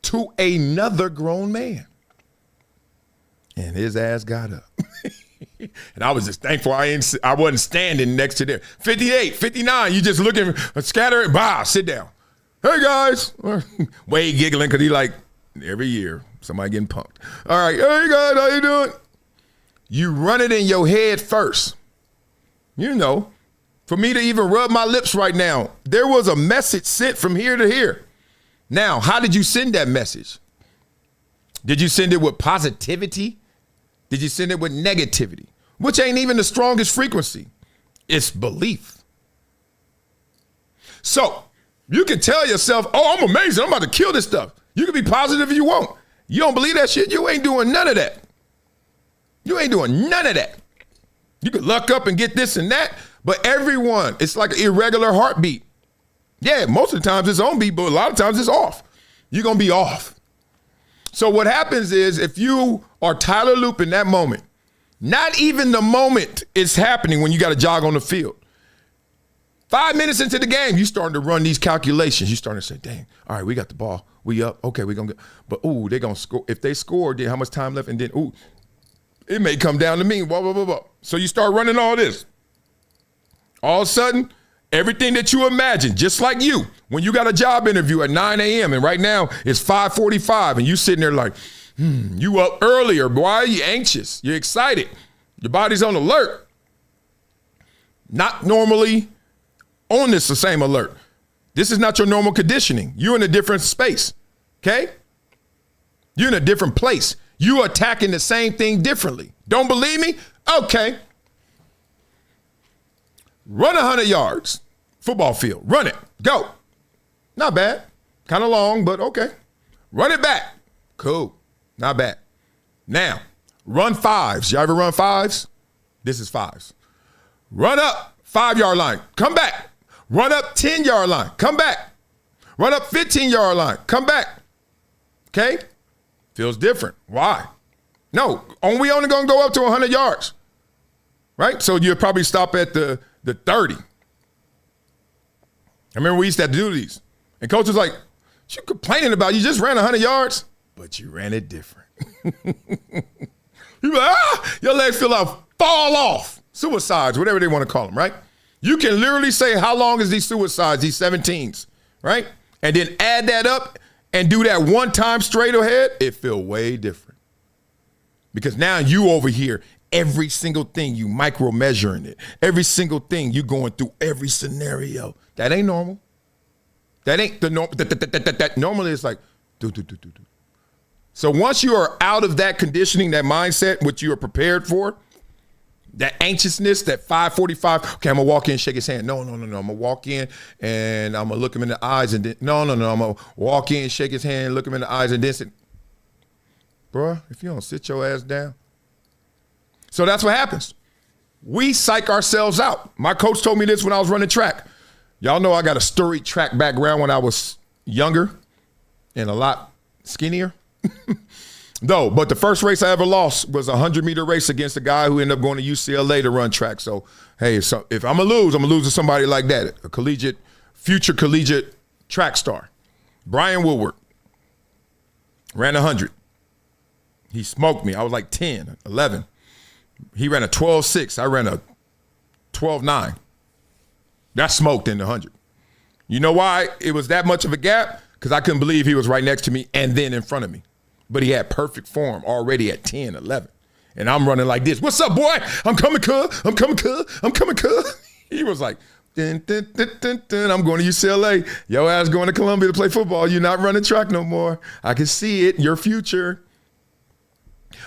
to another grown man. And his ass got up. And I was just thankful I wasn't standing next to them. 58, 59, you just looking, scatter it, sit down. Hey, guys. Wade giggling because he like, every year, somebody getting punked. All right, hey, guys, how you doing? You run it in your head first. You know, for me to even rub my lips right now, there was a message sent from here to here. Now, how did you send that message? Did you send it with positivity? Did you send it with negativity? Which ain't even the strongest frequency. It's belief. So you can tell yourself, oh, I'm amazing. I'm about to kill this stuff. You can be positive if you want. You don't believe that shit, you ain't doing none of that. You ain't doing none of that. You can luck up and get this and that, but everyone, it's like an irregular heartbeat. Yeah, most of the times it's on beat, but a lot of times it's off. You're going to be off. So what happens is if you are Tyler Loop in that moment, not even the moment is happening when you got to jog on the field. 5 minutes into the game, you starting to run these calculations. You starting to say, dang, all right, we got the ball. We up. Okay, we're going to get, but ooh, they're going to score. If they score, then how much time left? And then, ooh, it may come down to me, blah, blah, blah, blah. So you start running all this. All of a sudden, everything that you imagine, just like you, when you got a job interview at 9 a.m. and right now it's 5:45 and you sitting there like, you up earlier, boy, you anxious, you're excited, your body's on alert. Not normally on the same alert. This is not your normal conditioning. You're in a different space, okay? You're in a different place. You attacking the same thing differently. Don't believe me? Okay. Run 100 yards, football field. Run it. Go. Not bad. Kind of long, but okay. Run it back. Cool. Not bad. Now, run fives. Y'all ever run fives? This is fives. Run up 5-yard line. Come back. Run up 10-yard line. Come back. Run up 15-yard line. Come back. Okay? Feels different. Why? No, we only going to go up to 100 yards. Right? So you'll probably stop at the 30. I remember we used to have to do these. And coach was like, what you complaining about? You just ran 100 yards, but you ran it different. You like, your legs fall off. Suicides, whatever they want to call them, right? You can literally say, how long is these suicides, these 17s, right? And then add that up and do that one time straight ahead, it feel way different. Because now you over here, every single thing you micro measuring it, every single thing you going through every scenario. That ain't normal. That ain't the norm. That normally it's like do. So once you are out of that conditioning, that mindset, which you are prepared for, that anxiousness, that 5:45. Okay, I'm gonna walk in, shake his hand. No. I'm gonna walk in and I'm gonna look him in the eyes and then no. I'm gonna walk in, shake his hand, look him in the eyes and then say, bruh, if you don't sit your ass down. So that's what happens. We psych ourselves out. My coach told me this when I was running track. Y'all know I got a storied track background when I was younger and a lot skinnier. But the first race I ever lost was a 100-meter race against a guy who ended up going to UCLA to run track. So, hey, so if I'm going to lose to somebody like that, a future collegiate track star. Brian Woodward ran 100. He smoked me. I was like 10, 11. He ran a 12.6. I ran a 12.9. That smoked in the 100. You know why it was that much of a gap? Because I couldn't believe he was right next to me and then in front of me. But he had perfect form already at 10, 11. And I'm running like this. What's up, boy? I'm coming, cuz. I'm coming, cuz. He was like, dun, dun, dun, dun, dun. I'm going to UCLA. Yo ass going to Columbia to play football. You're not running track no more. I can see it. Your future.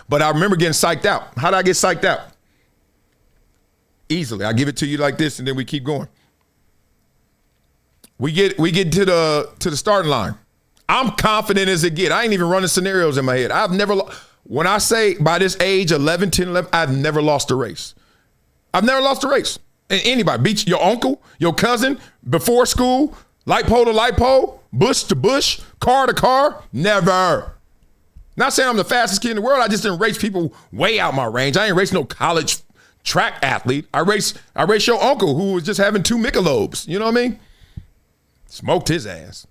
But I remember getting psyched out. How did I get psyched out? Easily. I give it to you like this, and then we keep going. We get to the starting line. I'm confident as it get. I ain't even running scenarios in my head. When I say by this age, 11, 10, 11, I've never lost a race. I've never lost a race. And anybody, beat your uncle, your cousin, before school, light pole to light pole, bush to bush, car to car, never. Not saying I'm the fastest kid in the world. I just didn't race people way out my range. I ain't race no college track athlete. I race your uncle who was just having 2 Michelobes. You know what I mean? Smoked his ass.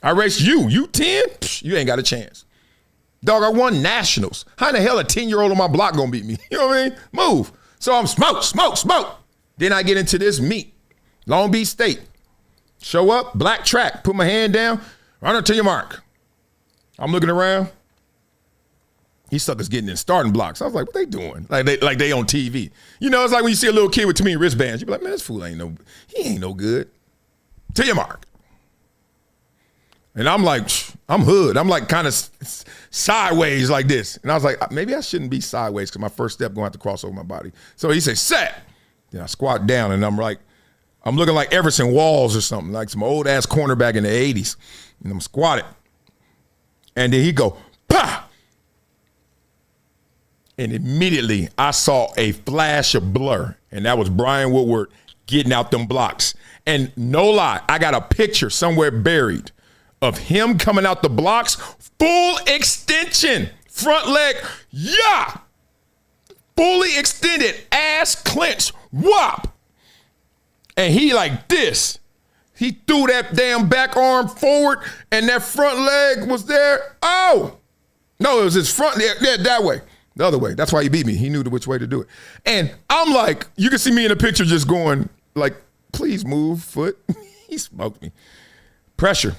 I raced you. You 10? Psh, you ain't got a chance. Dog, I won nationals. How in the hell a 10-year-old on my block gonna beat me? You know what I mean? Move. So I'm smoke. Then I get into this meet. Long Beach State. Show up, black track. Put my hand down. Run up to your mark. I'm looking around. These suckers getting in starting blocks. I was like, what they doing? Like they on TV. You know, it's like when you see a little kid with too many wristbands. You be like, man, this fool ain't no good. To your mark. And I'm like, I'm hood. I'm like kind of sideways like this. And I was like, maybe I shouldn't be sideways because my first step going to have to cross over my body. So he said, set. Then I squat down and I'm looking like Everson Walls or something, like some old ass cornerback in the 80s. And I'm squatted. And then he go, pah. And immediately I saw a flash of blur. And that was Brian Woodward getting out them blocks. And no lie, I got a picture somewhere buried of him coming out the blocks, full extension, front leg, yeah, fully extended, ass clenched, whop. And he like this. He threw that damn back arm forward and that front leg was there. Oh, no, it was his front, yeah, that way, the other way. That's why he beat me. He knew which way to do it. And I'm like, you can see me in the picture just going like, please move, foot. He smoked me. Pressure.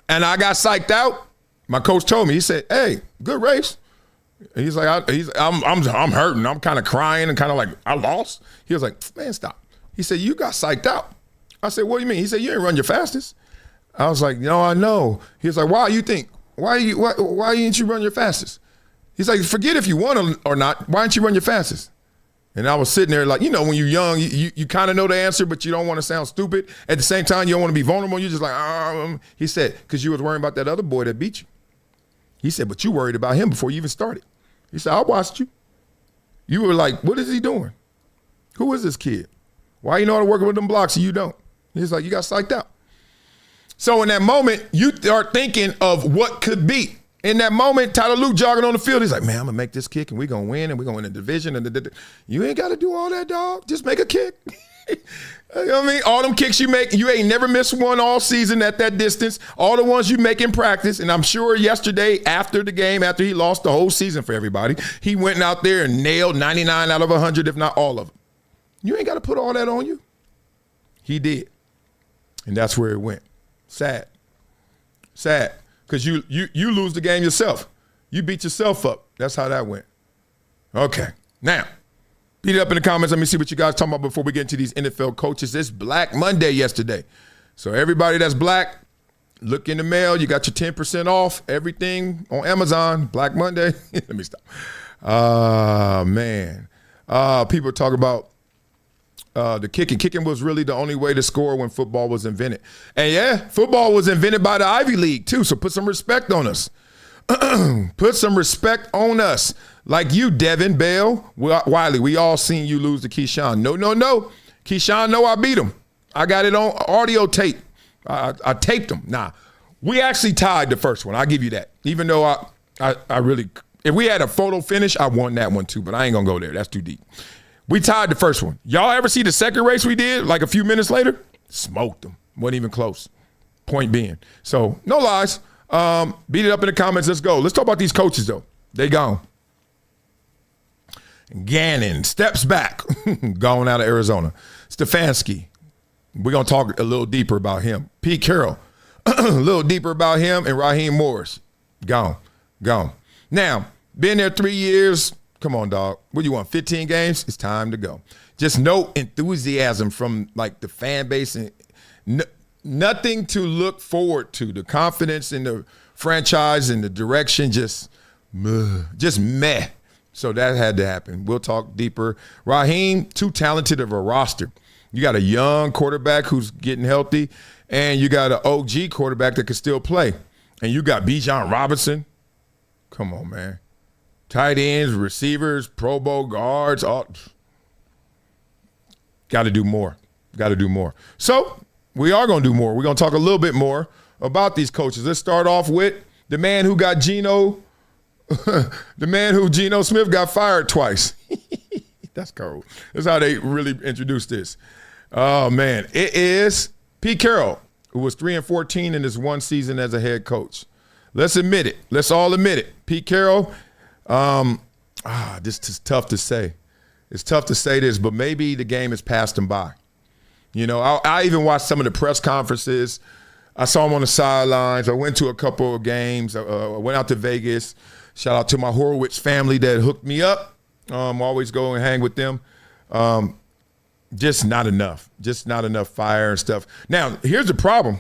And I got psyched out. My coach told me, he said, hey, good race. And he's like, I'm hurting. I'm kind of crying and kind of like, I lost. He was like, man, stop. He said, you got psyched out. I said, what do you mean? He said, you ain't run your fastest. I was like, no, I know. He was like, why didn't you run your fastest? He's like, forget if you won or not. Why didn't you run your fastest? And I was sitting there like, you know, when you're young, you kind of know the answer, but you don't want to sound stupid. At the same time, you don't want to be vulnerable. You're just like, He said, because you was worrying about that other boy that beat you. He said, but you worried about him before you even started. He said, I watched you. You were like, what is he doing? Who is this kid? Why you know how to work with them blocks and you don't? He's like, you got psyched out. So in that moment, you start thinking of what could be. In that moment, Tyler Luke jogging on the field, he's like, man, I'm going to make this kick and we're going to win and we're going to win the division. And you ain't got to do all that, dog. Just make a kick. You know what I mean? All them kicks you make, you ain't never missed one all season at that distance. All the ones you make in practice. And I'm sure yesterday after the game, after he lost the whole season for everybody, he went out there and nailed 99 out of 100, if not all of them. You ain't got to put all that on you. He did. And that's where it went. Sad. Because you lose the game yourself. You beat yourself up. That's how that went. Okay. Now, beat it up in the comments. Let me see what you guys talking about before we get into these NFL coaches. It's Black Monday yesterday. So everybody that's black, look in the mail. You got your 10% off everything on Amazon. Black Monday. Let me stop. Man. People talk about the kicking. Kicking was really the only way to score when football was invented. And yeah, football was invented by the Ivy League too, so put some respect on us. Put some respect on us. Like you, Devin, Bell, Wiley, we all seen you lose to Keyshawn. No. Keyshawn, no, I beat him. I got it on audio tape. I taped him. Nah, we actually tied the first one. I'll give you that. Even though I really, if we had a photo finish, I won that one too, but I ain't going to go there. That's too deep. We tied the first one. Y'all ever see the second race we did, like a few minutes later? Smoked them. Wasn't even close. Point being. So, no lies. Beat it up in the comments. Let's go. Let's talk about these coaches, though. They gone. Gannon steps back. Gone out of Arizona. Stefanski. We're going to talk a little deeper about him. Pete Carroll. A little deeper about him. And Raheem Morris. Gone. Now, been there 3 years. Come on, dog. What do you want, 15 games? It's time to go. Just no enthusiasm from, like, the fan base and nothing to look forward to. The confidence in the franchise and the direction just meh. So that had to happen. We'll talk deeper. Raheem, too talented of a roster. You got a young quarterback who's getting healthy, and you got an OG quarterback that can still play. And you got Bijan Robinson. Come on, man. Tight ends, receivers, Pro Bowl guards, all. Got to do more. So we are going to do more. We're going to talk a little bit more about these coaches. Let's start off with the man who got Geno Smith got fired twice. That's cold. That's how they really introduced this. Oh, man. It is Pete Carroll, who was 3-14 in his one season as a head coach. Let's admit it. Let's all admit it. Pete Carroll, this is tough to say. It's tough to say this, but maybe the game has passed him by. You know, I even watched some of the press conferences. I saw him on the sidelines. I went to a couple of games. I went out to Vegas. Shout out to my Horowitz family that hooked me up. Always go and hang with them. Just not enough. Just not enough fire and stuff. Now, here's the problem.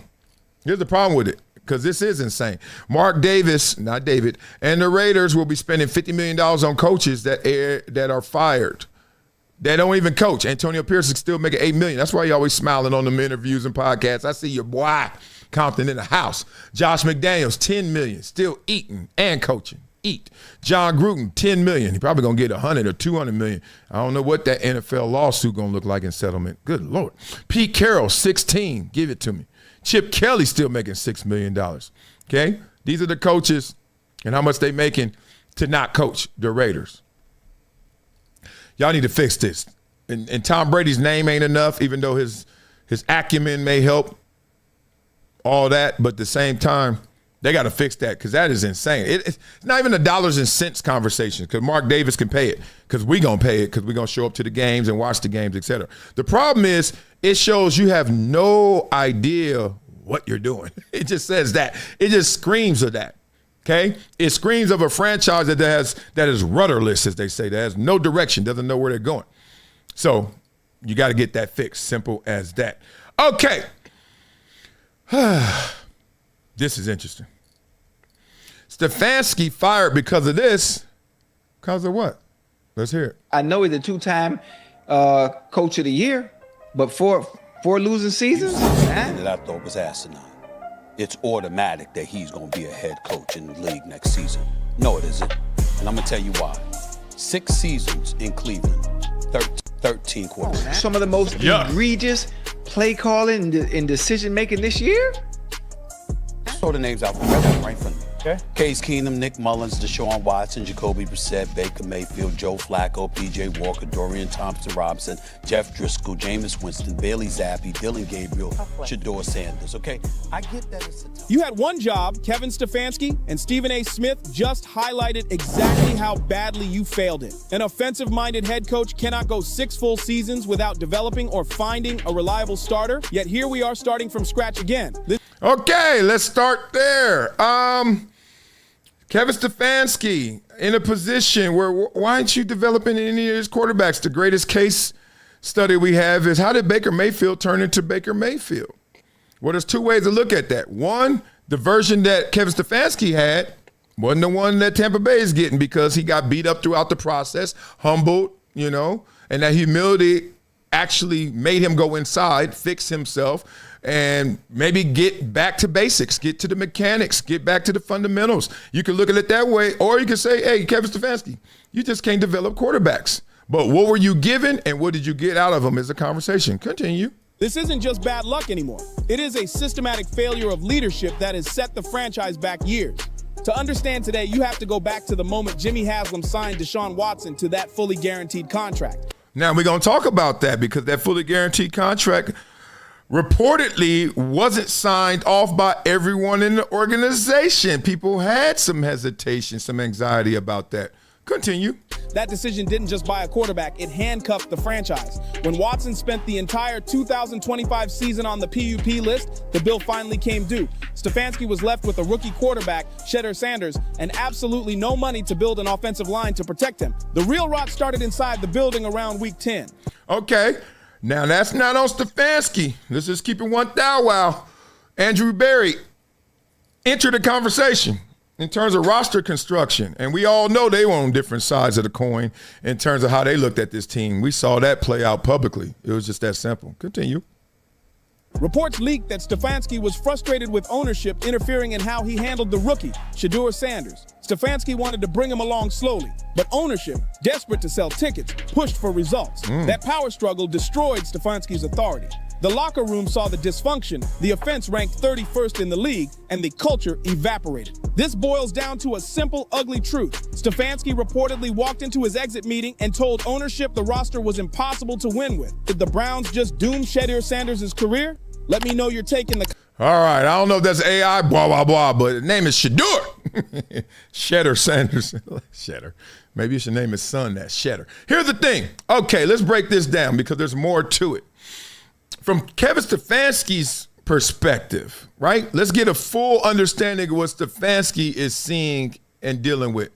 Here's the problem with it, because this is insane. Mark Davis, not David, and the Raiders will be spending $50 million on coaches that are fired. They don't even coach. Antonio Pierce is still making $8 million. That's why you're always smiling on them interviews and podcasts. I see your boy Compton in the house. Josh McDaniels, $10 million, still eating and coaching. John Gruden, $10 million. He probably gonna get $100 or $200 million. I don't know what that NFL lawsuit gonna look like in settlement. Good Lord. Pete Carroll, 16. Give it to me. Chip Kelly still making $6 million. Okay? These are the coaches and how much they making to not coach the Raiders. Y'all need to fix this. And Tom Brady's name ain't enough, even though his acumen may help all that, but at the same time, they got to fix that, because that is insane. It's not even a dollars and cents conversation, because Mark Davis can pay it, because we're going to pay it, because we're going to show up to the games and watch the games, et cetera. The problem is it shows you have no idea what you're doing. It just says that. It just screams of that, okay? It screams of a franchise that is rudderless, as they say, that has no direction, doesn't know where they're going. So you got to get that fixed. Simple as that. Okay. This is interesting. Stefanski fired because of this. Because of what? Let's hear it.
I know he's a two-time coach of the year, but four losing seasons?
That I thought was asinine. It's automatic that he's going to be a head coach in the league next season. No, it isn't. And I'm going to tell you why. 6 seasons in Cleveland, 13 quarterbacks.
Some of the most egregious play calling and decision making this year.
Throw the names out right in front of me. Okay. Case Keenum, Nick Mullins, Deshaun Watson, Jacoby Brissett, Baker Mayfield, Joe Flacco, P.J. Walker, Dorian Thompson-Robinson, Jeff Driscoll, Jameis Winston, Bailey Zappi, Dylan Gabriel, Shedeur Sanders. Okay, I get that it's a tough.
You had one job, Kevin Stefanski, and Stephen A. Smith just highlighted exactly how badly you failed it. An offensive-minded head coach cannot go 6 full seasons without developing or finding a reliable starter. Yet here we are starting from scratch again.
Okay, let's start there. Kevin Stefanski in a position where why aren't you developing any of his quarterbacks? The greatest case study we have is how did Baker Mayfield turn into Baker Mayfield? Well, there's 2 ways to look at that. One, the version that Kevin Stefanski had wasn't the one that Tampa Bay is getting because he got beat up throughout the process, humbled, and that humility actually made him go inside, fix himself, and maybe get back to basics, get to the mechanics, get back to the fundamentals. You can look at it that way, or you can say, hey, Kevin Stefanski, you just can't develop quarterbacks. But what were you given and what did you get out of them is a conversation. Continue.
This isn't just bad luck anymore. It is a systematic failure of leadership that has set the franchise back years. To understand today, you have to go back to the moment Jimmy Haslam signed Deshaun Watson to that fully guaranteed contract.
Now, we're going to talk about that because that fully guaranteed contract reportedly wasn't signed off by everyone in the organization. People had some hesitation, some anxiety about that. Continue.
That decision didn't just buy a quarterback, it handcuffed the franchise. When Watson spent the entire 2025 season on the PUP list, the bill finally came due. Stefanski was left with a rookie quarterback, Shedeur Sanders, and absolutely no money to build an offensive line to protect him. The real rot started inside the building around week 10.
Okay. Now, that's not on Stefanski. Let's just keep it 1,000 while Andrew Berry entered the conversation in terms of roster construction. And we all know they were on different sides of the coin in terms of how they looked at this team. We saw that play out publicly. It was just that simple. Continue.
Reports leaked that Stefanski was frustrated with ownership interfering in how he handled the rookie, Shedeur Sanders. Stefanski wanted to bring him along slowly, but ownership, desperate to sell tickets, pushed for results. That power struggle destroyed Stefanski's authority. The locker room saw the dysfunction, the offense ranked 31st in the league, and the culture evaporated. This boils down to a simple, ugly truth. Stefanski reportedly walked into his exit meeting and told ownership the roster was impossible to win with. Did the Browns just doom Shedeur Sanders' career? Let me know you're taking the...
All right, I don't know if that's AI, blah, blah, blah, but the name is Shedeur. Shedeur Sanders. Shedeur. Maybe you should name his son that, Shedeur. Here's the thing. Okay, let's break this down because there's more to it. From Kevin Stefanski's perspective, right? Let's get a full understanding of what Stefanski is seeing and dealing with.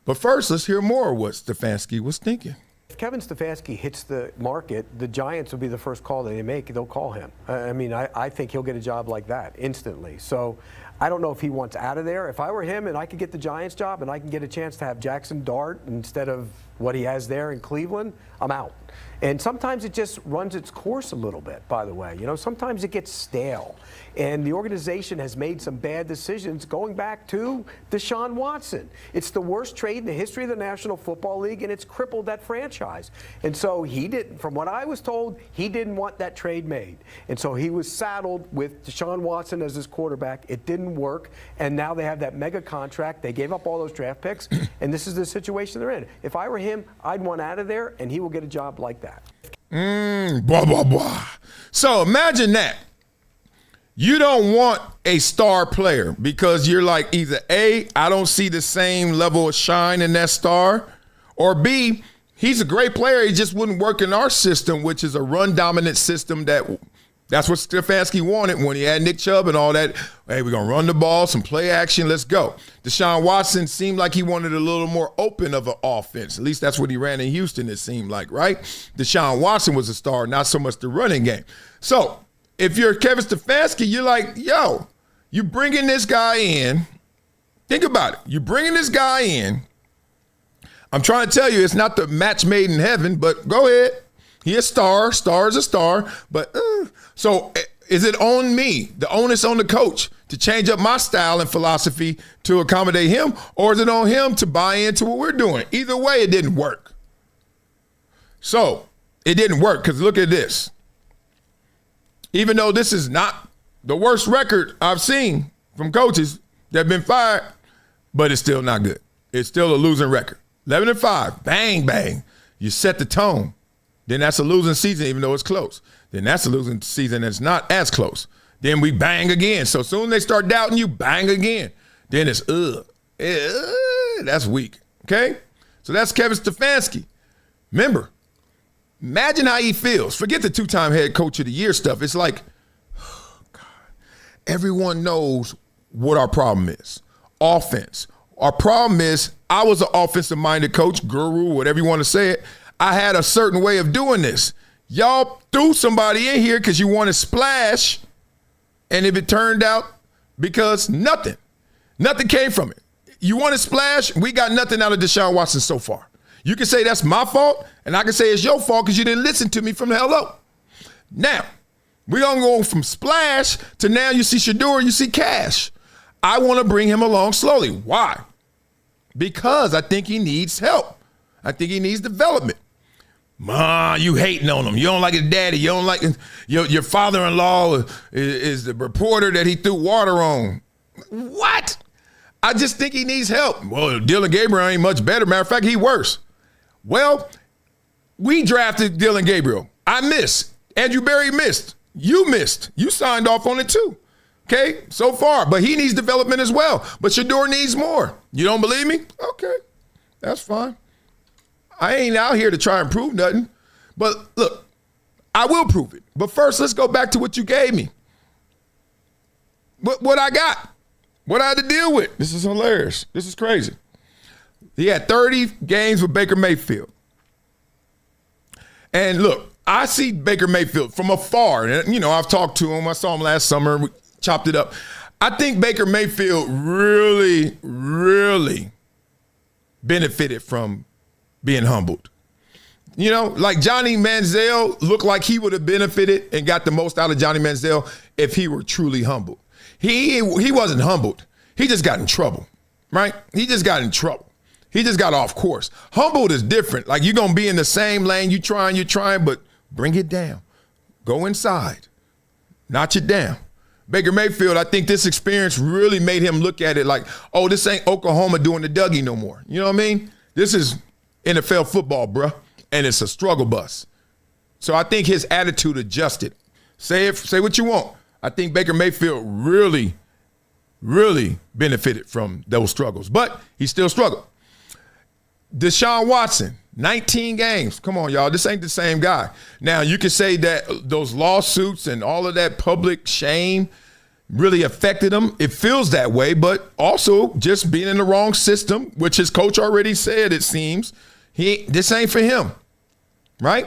But first, let's hear more of what Stefanski was thinking.
If Kevin Stefanski hits the market, the Giants will be the first call that they make. They'll call him. I think he'll get a job like that instantly. So I don't know if he wants out of there. If I were him and I could get the Giants job and I can get a chance to have Jackson Dart instead of what he has there in Cleveland, I'm out. And sometimes it just runs its course a little bit, by the way. Sometimes it gets stale. And the organization has made some bad decisions going back to Deshaun Watson. It's the worst trade in the history of the National Football League, and it's crippled that franchise. And so he didn't, from what I was told, he didn't want that trade made. And so he was saddled with Deshaun Watson as his quarterback. It didn't work. And now they have that mega contract. They gave up all those draft picks. And this is the situation they're in. If I were him, I'd want out of there, and he will get a job like that.
Blah, blah, blah. So imagine that. You don't want a star player because you're like either A, I don't see the same level of shine in that star, or B, he's a great player. He just wouldn't work in our system, which is a run-dominant system that's what Stefanski wanted when he had Nick Chubb and all that. Hey, we're going to run the ball, some play action, let's go. Deshaun Watson seemed like he wanted a little more open of an offense. At least that's what he ran in Houston, it seemed like, right? Deshaun Watson was a star, not so much the running game. So if you're Kevin Stefanski, you're like, yo, you bringing this guy in. Think about it. You're bringing this guy in. I'm trying to tell you it's not the match made in heaven, but go ahead. He a star. Star is a star. But so is it on me, the onus on the coach, to change up my style and philosophy to accommodate him, or is it on him to buy into what we're doing? Either way, it didn't work. So it didn't work because look at this. Even though this is not the worst record I've seen from coaches that have been fired, but it's still not good. It's still a losing record. 11-5, bang, bang. You set the tone. Then that's a losing season, even though it's close. Then that's a losing season that's not as close. Then we bang again. So soon as they start doubting you, bang again. Then it's, that's weak, okay? So that's Kevin Stefanski. Remember, imagine how he feels. Forget the 2-time head coach of the year stuff. It's like, oh God, everyone knows what our problem is. Offense. Our problem is I was an offensive-minded coach, guru, whatever you want to say it. I had a certain way of doing this. Y'all threw somebody in here because you want to splash, and if it turned out because nothing came from it. You want to splash, we got nothing out of Deshaun Watson so far. You can say that's my fault, and I can say it's your fault because you didn't listen to me from the hello. Now, we're going to go from splash to now you see Shedeur, you see Cash. I want to bring him along slowly. Why? Because I think he needs help. I think he needs development. Ma, you hating on him. You don't like his daddy. You don't like your father-in-law is the reporter that he threw water on. What? I just think he needs help. Well, Dylan Gabriel ain't much better. Matter of fact, he worse. Well, we drafted Dylan Gabriel. I missed. Andrew Berry missed. You missed. You signed off on it too. Okay, so far. But he needs development as well. But Shedeur needs more. You don't believe me? Okay, that's fine. I ain't out here to try and prove nothing. But look, I will prove it. But first, let's go back to what you gave me. What I got. What I had to deal with. This is hilarious. This is crazy. He had 30 games with Baker Mayfield. And look, I see Baker Mayfield from afar. And, you know, I've talked to him. I saw him last summer. We chopped it up. I think Baker Mayfield really, really benefited from being humbled. You know, like Johnny Manziel looked like he would have benefited and got the most out of Johnny Manziel if he were truly humbled. He wasn't humbled. He just got in trouble, right? He just got in trouble. He just got off course. Humbled is different. Like you're going to be in the same lane. You're trying, but bring it down. Go inside. Notch it down. Baker Mayfield, I think this experience really made him look at it like, oh, this ain't Oklahoma doing the Dougie no more. You know what I mean? This is NFL football, bruh, and it's a struggle bus. So I think his attitude adjusted. Say what you want. I think Baker Mayfield really, really benefited from those struggles, but he still struggled. Deshaun Watson, 19 games. Come on, y'all. This ain't the same guy. Now, you can say that those lawsuits and all of that public shame really affected him. It feels that way, but also just being in the wrong system, which his coach already said, it seems, this ain't for him, right?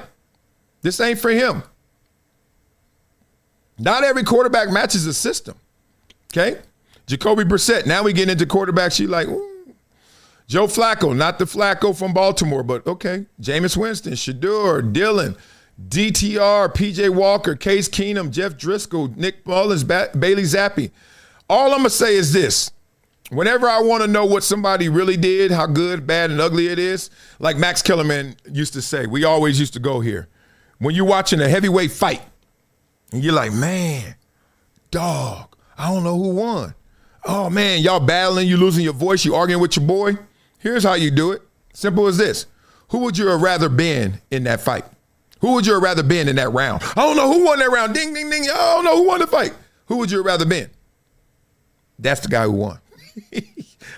This ain't for him. Not every quarterback matches the system, okay? Jacoby Brissett, now we get into quarterbacks, you like, ooh. Joe Flacco, not the Flacco from Baltimore, but okay. Jameis Winston, Shedeur, Dylan, DTR, PJ Walker, Case Keenum, Jeff Driscoll, Nick Mullins, Bailey Zappi. All I'm going to say is this. Whenever I want to know what somebody really did, how good, bad, and ugly it is, like Max Kellerman used to say, we always used to go here. When you're watching a heavyweight fight, and you're like, man, dog, I don't know who won. Oh, man, y'all battling, you losing your voice, you arguing with your boy. Here's how you do it. Simple as this. Who would you have rather been in that fight? Who would you have rather been in that round? I don't know who won that round. Ding, ding, ding. I don't know who won the fight. Who would you have rather been? That's the guy who won.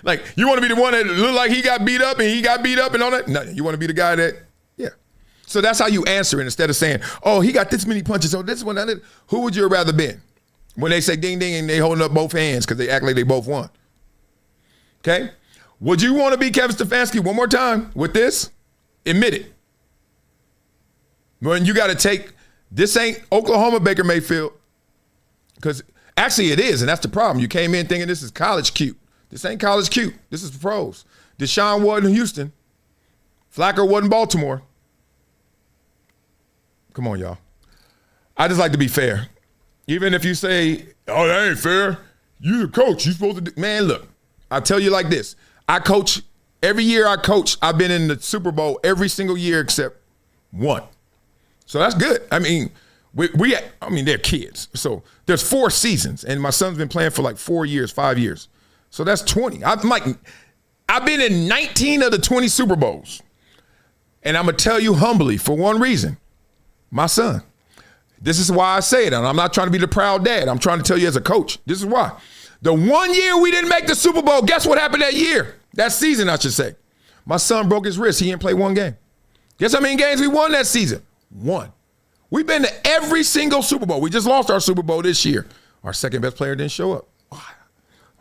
Like, you want to be the one that looked like he got beat up and he got beat up and all that? No, you want to be the guy that, yeah. So that's how you answer it instead of saying, oh, he got this many punches, so this one, that. Who would you have rather been? When they say ding, ding, and they holding up both hands because they act like they both won. Okay? Would you want to be Kevin Stefanski one more time with this? Admit it. When you got to take, this ain't Oklahoma Baker Mayfield. Because actually it is, and that's the problem. You came in thinking this is college cute. This ain't college cute. This is pros. Deshaun wasn't Houston. Flacco wasn't Baltimore. Come on, y'all. I just like to be fair. Even if you say, oh, that ain't fair. You the coach. You supposed to do. Man, look, I'll tell you like this. I coach, every year I coach, I've been in the Super Bowl every single year except 1. So that's good. I mean, they're kids. So there's 4 seasons, and my son's been playing for like 4 years, 5 years. So that's 20. I've been in 19 of the 20 Super Bowls. And I'm going to tell you humbly, for one reason, my son. This is why I say it, and I'm not trying to be the proud dad. I'm trying to tell you as a coach. This is why. The 1 year we didn't make the Super Bowl, guess what happened that year? That season, I should say. My son broke his wrist. He didn't play 1 game. Guess how many games we won that season? 1. We've been to every single Super Bowl. We just lost our Super Bowl this year. Our second best player didn't show up.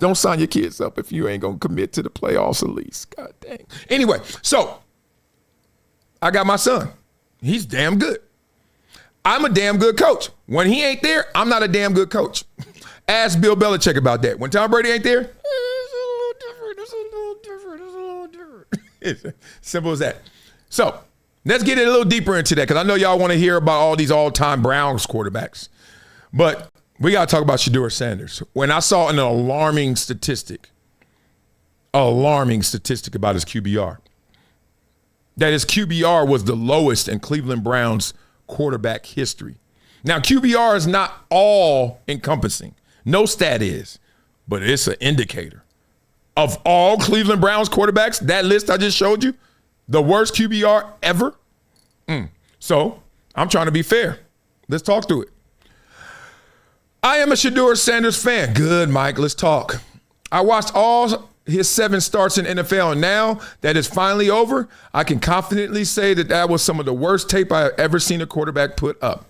Don't sign your kids up if you ain't going to commit to the playoffs at least. God dang. Anyway, so I got my son. He's damn good. I'm a damn good coach. When he ain't there, I'm not a damn good coach. Ask Bill Belichick about that. When Tom Brady ain't there, it's a little different. Simple as that. So let's get a little deeper into that because I know y'all want to hear about all these all-time Browns quarterbacks. But we got to talk about Shedeur Sanders. When I saw an alarming statistic about his QBR, that his QBR was the lowest in Cleveland Browns quarterback history. Now, QBR is not all encompassing. No stat is, but it's an indicator. Of all Cleveland Browns quarterbacks, that list I just showed you, the worst QBR ever. So I'm trying to be fair. Let's talk through it. I am a Shedeur Sanders fan. Good, Mike. Let's talk. I watched all his 7 starts in NFL, and now that it's finally over, I can confidently say that was some of the worst tape I've ever seen a quarterback put up.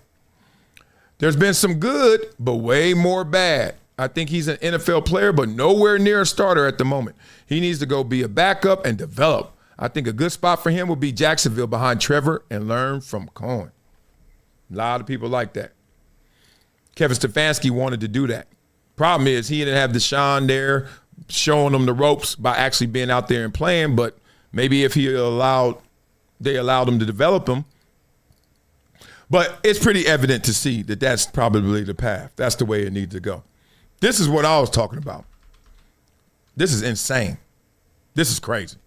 There's been some good, but way more bad. I think he's an NFL player, but nowhere near a starter at the moment. He needs to go be a backup and develop. I think a good spot for him would be Jacksonville behind Trevor and learn from Cohen. A lot of people like that. Kevin Stefanski wanted to do that. Problem is he didn't have Deshaun there showing him the ropes by actually being out there and playing, but maybe if they allowed him to develop him. But it's pretty evident to see that that's probably the path. That's the way it needs to go. This is what I was talking about. This is insane. This is crazy.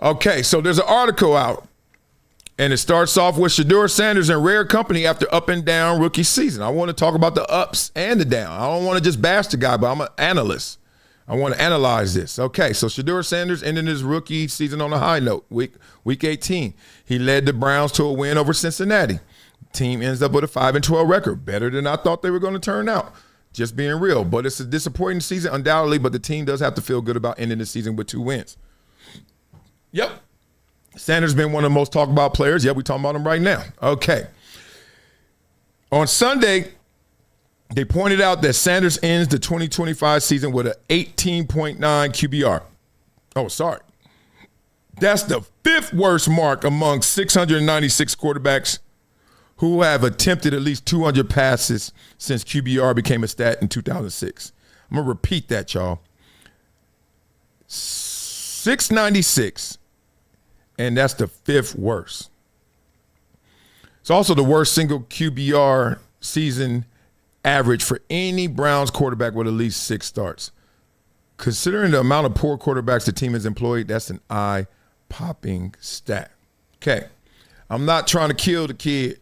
Okay, so there's an article out, and it starts off with Shedeur Sanders in rare company after up and down rookie season. I want to talk about the ups and the down. I don't want to just bash the guy, but I'm an analyst. I want to analyze this. Okay, so Shedeur Sanders ended his rookie season on a high note. Week 18, he led the Browns to a win over Cincinnati. The team ends up with a 5-12 record, better than I thought they were going to turn out. Just being real, but it's a disappointing season undoubtedly, but the team does have to feel good about ending the season with 2 wins. Yep. Sanders been one of the most talked about players. We're talking about him right now. Okay. On Sunday, they pointed out that Sanders ends the 2025 season with an 18.9 QBR. Oh, sorry. That's the 5th worst mark among 696 quarterbacks who have attempted at least 200 passes since QBR became a stat in 2006. I'm going to repeat that, y'all. 696, and that's the 5th worst. It's also the worst single QBR season average for any Browns quarterback with at least 6 starts. Considering the amount of poor quarterbacks the team has employed, that's an eye-popping stat. Okay, I'm not trying to kill the kid.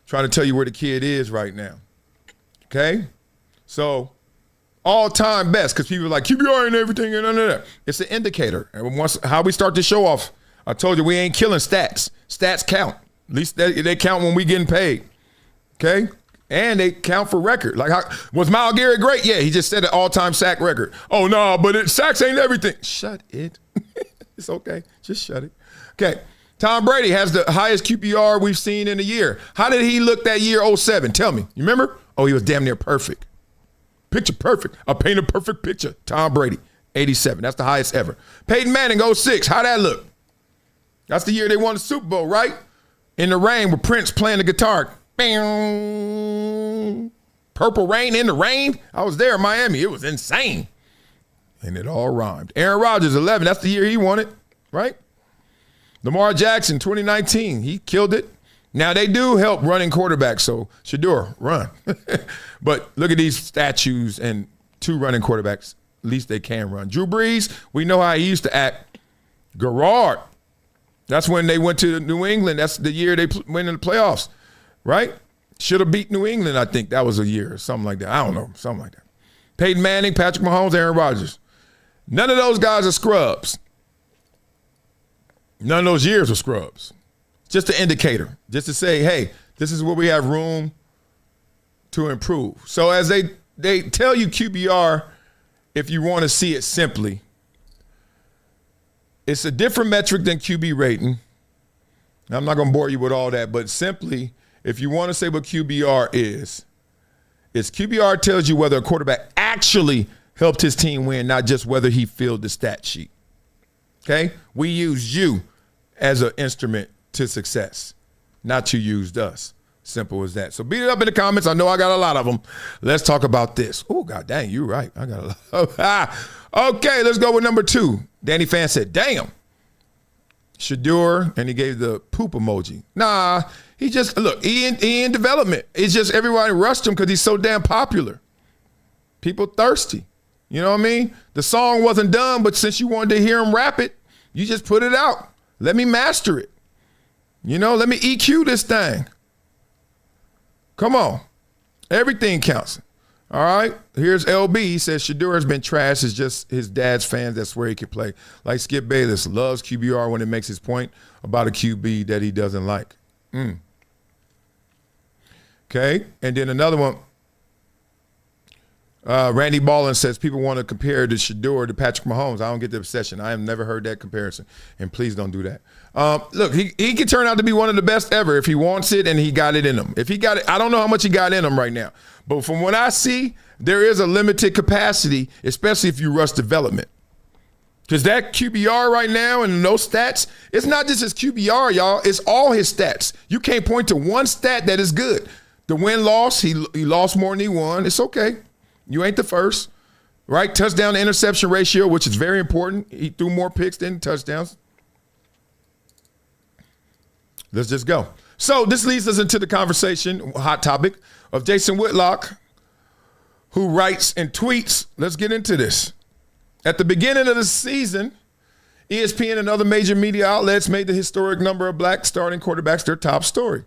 Trying to tell you where the kid is right now. Okay? So, all-time best, because people are like, QBR and everything, and none of that. It's an indicator. And once how we start to show off, I told you we ain't killing stats. Stats count. At least they count when we getting paid. Okay? And they count for record. Like, was Myles Garrett great? Yeah, he just set an all-time sack record. Oh, no, but sacks ain't everything. Shut it. It's okay. Just shut it. Okay. Tom Brady has the highest QBR we've seen in a year. How did he look that year, 07? Tell me. You remember? Oh, he was damn near perfect. Picture perfect. I paint a perfect picture. Tom Brady, 87. That's the highest ever. Peyton Manning, 06. How'd that look? That's the year they won the Super Bowl, right? In the rain with Prince playing the guitar. Bam. Purple Rain in the rain. I was there in Miami. It was insane. And it all rhymed. Aaron Rodgers, 11. That's the year he won it, right? Lamar Jackson, 2019, he killed it. Now, they do help running quarterbacks, so Shedeur, run. But look at these statues and 2 running quarterbacks. At least they can run. Drew Brees, we know how he used to act. Garrard, That's when they went to New England. That's the year they went in the playoffs, right? Should have beat New England, I think. That was a year or something like that. I don't know, something like that. Peyton Manning, Patrick Mahomes, Aaron Rodgers. None of those guys are scrubs. None of those years are scrubs. Just an indicator, just to say, hey, this is where we have room to improve. So as they tell you QBR, if you want to see it simply, it's a different metric than QB rating. I'm not going to bore you with all that, but simply, if you want to say what QBR is, it's QBR tells you whether a quarterback actually helped his team win, not just whether he filled the stat sheet. Okay? We use you as an instrument to success, not you used us. Simple as that. So beat it up in the comments. I know I got a lot of them. Let's talk about this. Oh, God dang, you're right. I got a lot. Okay, let's go with number 2. Danny Fan said, damn. Shedeur, and he gave the poop emoji. Nah, he just, look, he in development. It's just everybody rushed him because he's so damn popular. People thirsty. You know what I mean? The song wasn't done, but since you wanted to hear him rap it, you just put it out. Let me master it. You know, let me EQ this thing. Come on. Everything counts. All right. Here's LB. He says Shedeur has been trashed. It's just his dad's fans that swear he can play. Like Skip Bayless loves QBR when it makes his point about a QB that he doesn't like. Okay. And then another one. Randy Ballin says people want to compare the Shedeur to Patrick Mahomes. I don't get the obsession. I have never heard that comparison. And please don't do that. Look, he can turn out to be one of the best ever if he wants it and he got it in him. If he got it, I don't know how much he got in him right now. But from what I see, there is a limited capacity, especially if you rush development. Because that QBR right now and those stats, it's not just his QBR, y'all. It's all his stats. You can't point to one stat that is good. The win-loss, he lost more than he won. It's okay. You ain't the first, right? Touchdown to interception ratio, which is very important. He threw more picks than touchdowns. Let's just go. So this leads us into the conversation, hot topic, of Jason Whitlock, who writes and tweets. Let's get into this. At the beginning of the season, ESPN and other major media outlets made the historic number of black starting quarterbacks their top story.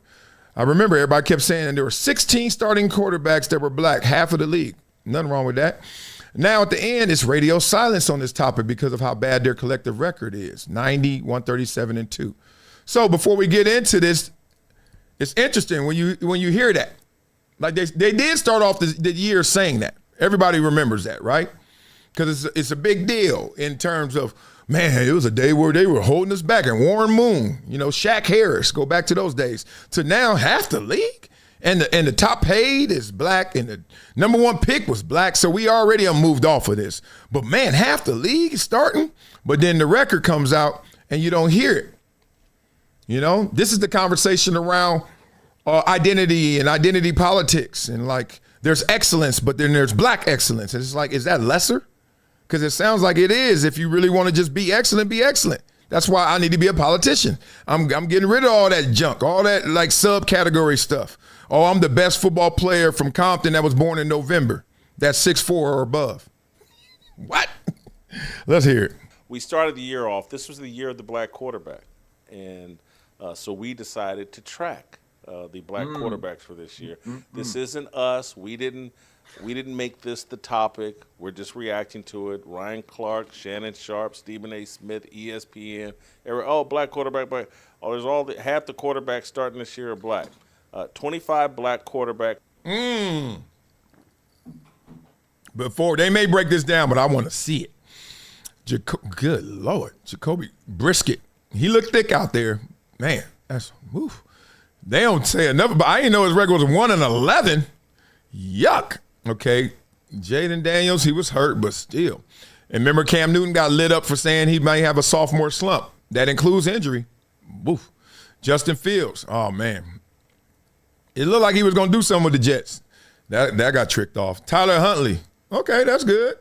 I remember everybody kept saying there were 16 starting quarterbacks that were black, half of the league. Nothing wrong with that. Now, at the end, it's radio silence on this topic because of how bad their collective record is, 90, 137, and 2. So before we get into this, it's interesting when you hear that. Like they did start off the year saying that. Everybody remembers that, right? Because it's a big deal in terms of, man, it was a day where they were holding us back. And Warren Moon, Shaq Harris, go back to those days. To now, half the league. And the top paid is black, and the number 1 pick was black. So we already moved off of this. But, man, half the league is starting. But then the record comes out, and you don't hear it. This is the conversation around identity and identity politics. And, like, there's excellence, but then there's black excellence. And it's like, is that lesser? Because it sounds like it is. If you really want to just be excellent, be excellent. That's why I need to be a politician. I'm getting rid of all that junk, all that, like, subcategory stuff. Oh, I'm the best football player from Compton that was born in November. That's 6'4" or above. What? Let's hear it.
We started the year off. This was the year of the black quarterback. And so we decided to track the black quarterbacks for this year. This isn't us. We didn't make this the topic. We're just reacting to it. Ryan Clark, Shannon Sharp, Stephen A. Smith, ESPN. Black quarterback. There's half the quarterbacks starting this year are black. 25 black quarterback.
Before they may break this down, but I want to see it. Good Lord, Jacoby Brisket. He looked thick out there, man. That's woof. They don't say enough, but I didn't know his record was 1-11. Yuck. Okay, Jaden Daniels, he was hurt, but still. And remember, Cam Newton got lit up for saying he might have a sophomore slump. That includes injury. Woof. Justin Fields. Oh man. It looked like he was going to do something with the Jets. That got tricked off. Tyler Huntley. Okay, that's good.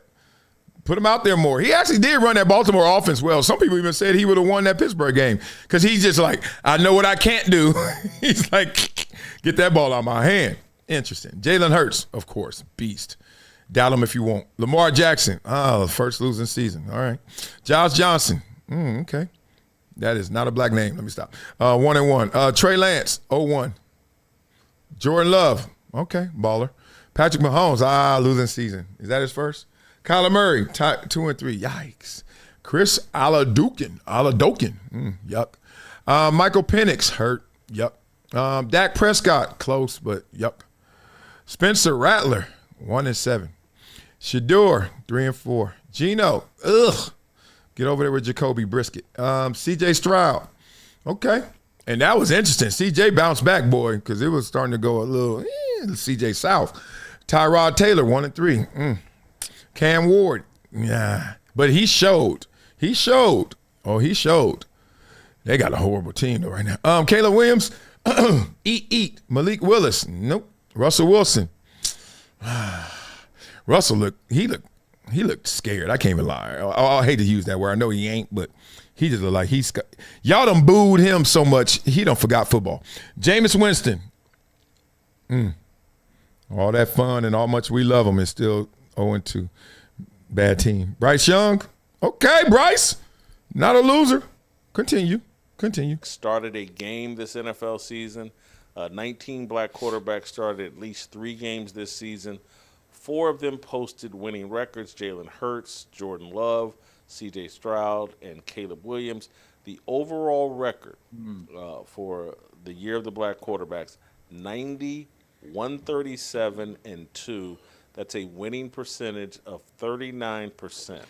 Put him out there more. He actually did run that Baltimore offense well. Some people even said he would have won that Pittsburgh game because he's just like, I know what I can't do. He's like, get that ball out of my hand. Interesting. Jalen Hurts, of course, beast. Doubt him if you want. Lamar Jackson. First losing season. All right. Josh Johnson. Okay. That is not a black name. Let me stop. 1-1. Trey Lance, 0-1. Jordan Love, okay, baller. Patrick Mahomes, losing season. Is that his first? Kyler Murray, 2-3. Yikes. Chris Aladokin, yuck. Michael Penix, hurt, yuck. Dak Prescott, close, but yuck. Spencer Rattler, 1-7. Shedeur, 3-4. Gino, ugh. Get over there with Jacoby Brisket. CJ Stroud, okay. And that was interesting. CJ bounced back, boy, because it was starting to go a little CJ South. Tyrod Taylor, 1-3. Cam Ward, yeah. But he showed. He showed. They got a horrible team, though, right now. Caleb Williams, eat. Malik Willis, nope. Russell Wilson. Russell looked scared. I can't even lie. I hate to use that word. I know he ain't, but he just looked like y'all done booed him so much, he done forgot football. Jameis Winston. All that fun and all much we love him is still 0-2. Bad team. Bryce Young. Okay, Bryce. Not a loser. Continue.
Started a game this NFL season. 19 black quarterbacks started at least 3 games this season. 4 of them posted winning records: Jalen Hurts, Jordan Love, C.J. Stroud, and Caleb Williams. The overall record for the year of the black quarterbacks, 90, 137, and 2. That's a winning percentage of 39%.